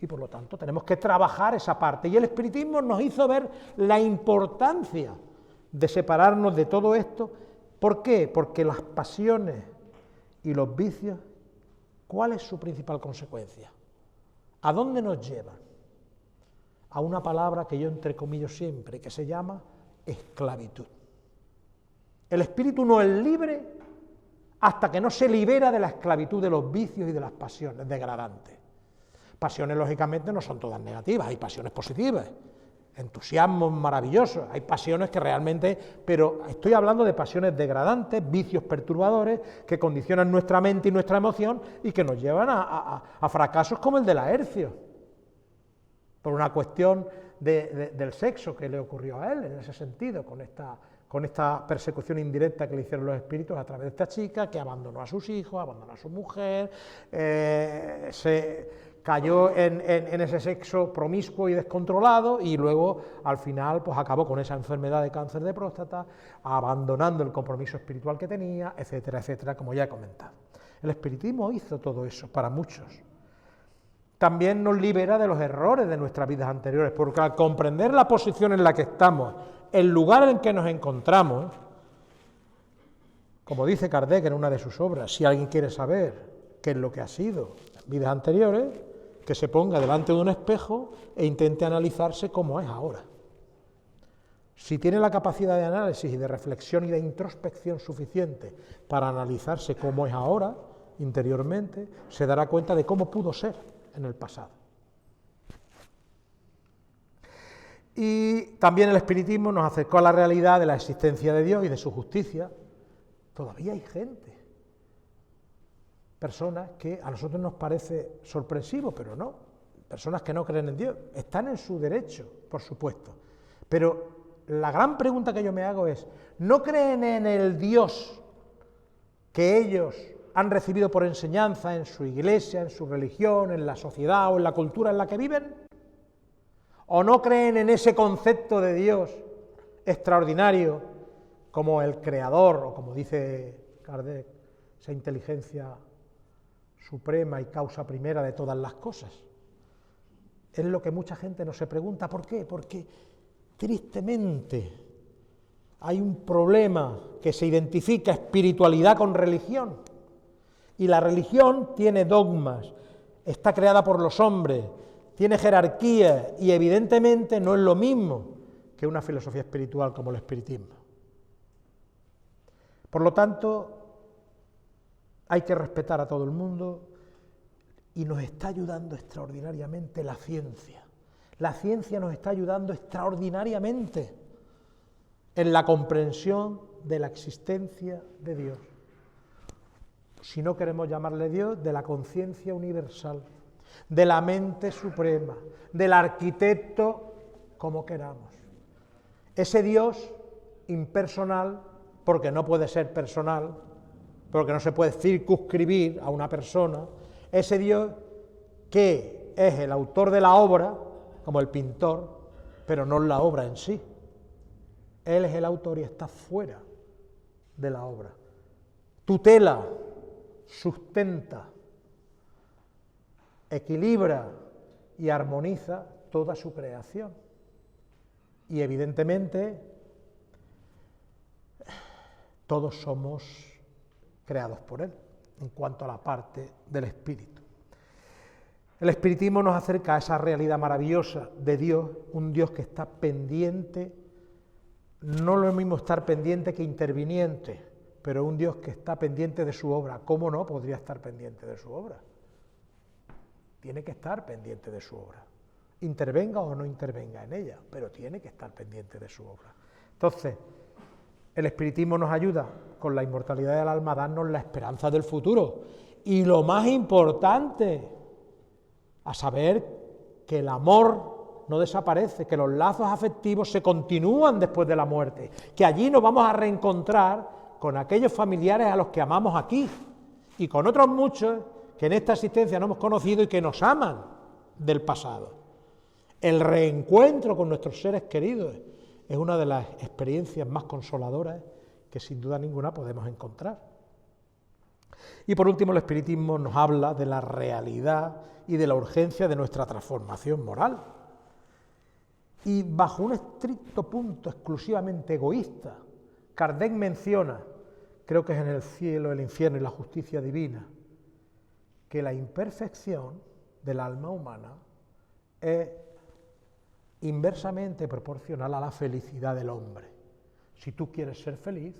Y por lo tanto tenemos que trabajar esa parte. Y el espiritismo nos hizo ver la importancia de separarnos de todo esto. ¿Por qué? Porque las pasiones y los vicios, ¿cuál es su principal consecuencia? ¿A dónde nos llevan? A una palabra que yo entrecomillo siempre, que se llama esclavitud. El espíritu no es libre hasta que no se libera de la esclavitud de los vicios y de las pasiones degradantes. Pasiones, lógicamente, no son todas negativas, hay pasiones positivas, entusiasmos maravillosos, hay pasiones que realmente, pero estoy hablando de pasiones degradantes, vicios perturbadores, que condicionan nuestra mente y nuestra emoción y que nos llevan a fracasos como el de Laercio, por una cuestión del sexo que le ocurrió a él, en ese sentido, con esta persecución indirecta que le hicieron los espíritus a través de esta chica, que abandonó a sus hijos, abandonó a su mujer, se cayó en ese sexo promiscuo y descontrolado y luego al final pues acabó con esa enfermedad de cáncer de próstata, abandonando el compromiso espiritual que tenía, etcétera, etcétera, como ya he comentado. El espiritismo hizo todo eso para muchos. También nos libera de los errores de nuestras vidas anteriores, porque al comprender la posición en la que estamos, el lugar en que nos encontramos, como dice Kardec en una de sus obras, si alguien quiere saber qué es lo que ha sido en vidas anteriores, que se ponga delante de un espejo e intente analizarse como es ahora. Si tiene la capacidad de análisis y de reflexión y de introspección suficiente para analizarse cómo es ahora, interiormente, se dará cuenta de cómo pudo ser en el pasado. Y también el espiritismo nos acercó a la realidad de la existencia de Dios y de su justicia. Todavía hay gente, personas que a nosotros nos parece sorpresivo, pero no, personas que no creen en Dios, están en su derecho, por supuesto, pero la gran pregunta que yo me hago es, ¿no creen en el Dios que ellos han recibido por enseñanza en su iglesia, en su religión, en la sociedad o en la cultura en la que viven? ¿O no creen en ese concepto de Dios extraordinario como el creador, o como dice Kardec, esa inteligencia suprema y causa primera de todas las cosas? Es lo que mucha gente no se pregunta. ¿Por qué? Porque tristemente hay un problema que se identifica espiritualidad con religión, y la religión tiene dogmas, está creada por los hombres, tiene jerarquía y evidentemente no es lo mismo que una filosofía espiritual como el espiritismo. Por lo tanto, hay que respetar a todo el mundo y nos está ayudando extraordinariamente la ciencia. La ciencia nos está ayudando extraordinariamente en la comprensión de la existencia de Dios. Si no queremos llamarle Dios, de la conciencia universal, de la mente suprema, del arquitecto, como queramos. Ese Dios impersonal, porque no puede ser personal, porque no se puede circunscribir a una persona, ese Dios que es el autor de la obra, como el pintor, pero no la obra en sí. Él es el autor y está fuera de la obra. Tutela, sustenta, equilibra y armoniza toda su creación. Y evidentemente todos somos creados por Él, en cuanto a la parte del espíritu. El espiritismo nos acerca a esa realidad maravillosa de Dios, un Dios que está pendiente, no lo mismo estar pendiente que interviniente, pero un Dios que está pendiente de su obra. ¿Cómo no podría estar pendiente de su obra? Tiene que estar pendiente de su obra, intervenga o no intervenga en ella, pero tiene que estar pendiente de su obra. Entonces, el espiritismo nos ayuda con la inmortalidad del alma a darnos la esperanza del futuro y lo más importante, a saber que el amor no desaparece, que los lazos afectivos se continúan después de la muerte, que allí nos vamos a reencontrar con aquellos familiares a los que amamos aquí y con otros muchos que en esta existencia no hemos conocido y que nos aman del pasado. El reencuentro con nuestros seres queridos es una de las experiencias más consoladoras que sin duda ninguna podemos encontrar. Y por último, el espiritismo nos habla de la realidad y de la urgencia de nuestra transformación moral. Y bajo un estricto punto exclusivamente egoísta, Kardec menciona, creo que es en El cielo, el infierno y la justicia divina, que la imperfección del alma humana es inversamente proporcional a la felicidad del hombre. Si tú quieres ser feliz,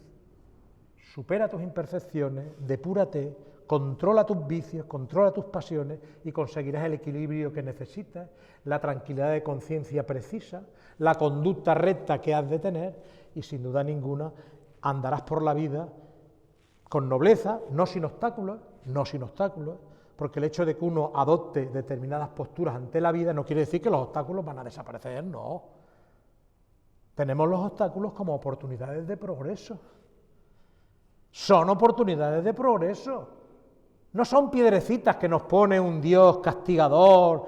supera tus imperfecciones, depúrate, controla tus vicios, controla tus pasiones y conseguirás el equilibrio que necesitas, la tranquilidad de conciencia precisa, la conducta recta que has de tener y sin duda ninguna andarás por la vida con nobleza, no sin obstáculos, porque el hecho de que uno adopte determinadas posturas ante la vida no quiere decir que los obstáculos van a desaparecer, no. Tenemos los obstáculos como oportunidades de progreso. Son oportunidades de progreso. No son piedrecitas que nos pone un Dios castigador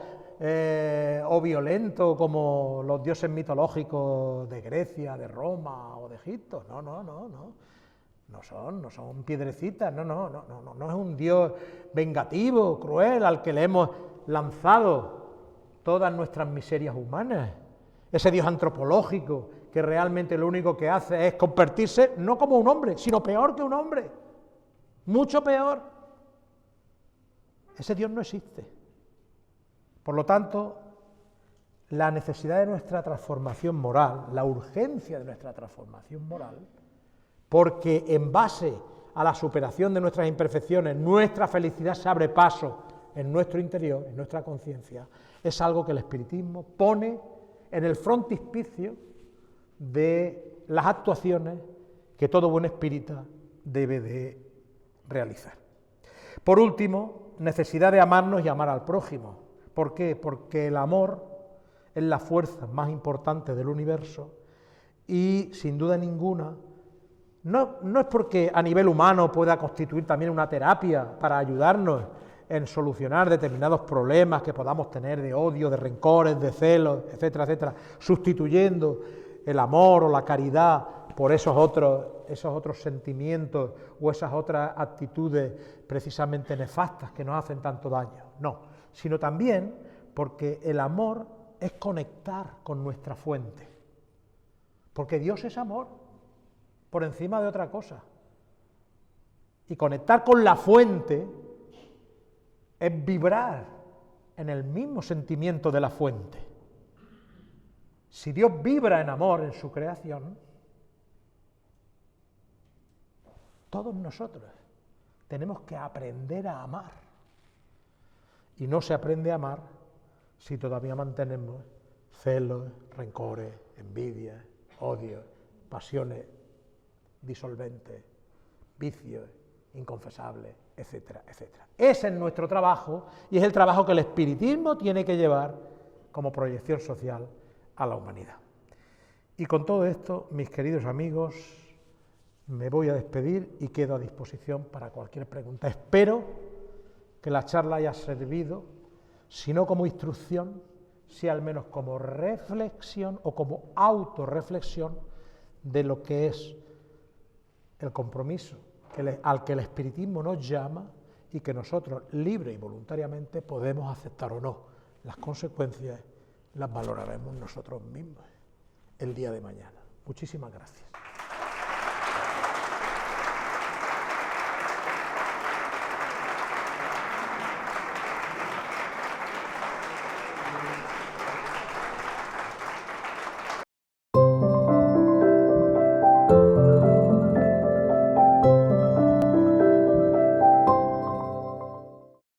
o violento como los dioses mitológicos de Grecia, de Roma o de Egipto. No son piedrecitas, no es un Dios vengativo, cruel, al que le hemos lanzado todas nuestras miserias humanas. Ese Dios antropológico que realmente lo único que hace es convertirse no como un hombre, sino peor que un hombre, mucho peor. Ese Dios no existe. Por lo tanto, la necesidad de nuestra transformación moral, la urgencia de nuestra transformación moral, porque en base a la superación de nuestras imperfecciones, nuestra felicidad se abre paso en nuestro interior, en nuestra conciencia, es algo que el espiritismo pone en el frontispicio de las actuaciones que todo buen espírita debe de realizar. Por último, necesidad de amarnos y amar al prójimo. ¿Por qué? Porque el amor es la fuerza más importante del universo y, sin duda ninguna, no es porque a nivel humano pueda constituir también una terapia para ayudarnos en solucionar determinados problemas que podamos tener de odio, de rencores, de celos, etcétera, etcétera, sustituyendo el amor o la caridad por esos otros sentimientos o esas otras actitudes precisamente nefastas que nos hacen tanto daño. No, sino también porque el amor es conectar con nuestra fuente, porque Dios es amor, por encima de otra cosa. Y conectar con la fuente es vibrar en el mismo sentimiento de la fuente. Si Dios vibra en amor en su creación, todos nosotros tenemos que aprender a amar. Y no se aprende a amar si todavía mantenemos celos, rencores, envidias, odios, pasiones disolventes, vicios inconfesables, etcétera, etcétera. Ese es nuestro trabajo y es el trabajo que el espiritismo tiene que llevar como proyección social a la humanidad. Y con todo esto, mis queridos amigos, me voy a despedir y quedo a disposición para cualquier pregunta. Espero que la charla haya servido, si no como instrucción, si al menos como reflexión o como autorreflexión de lo que es el compromiso al que el espiritismo nos llama y que nosotros, libre y voluntariamente, podemos aceptar o no. Las consecuencias las valoraremos nosotros mismos el día de mañana. Muchísimas gracias.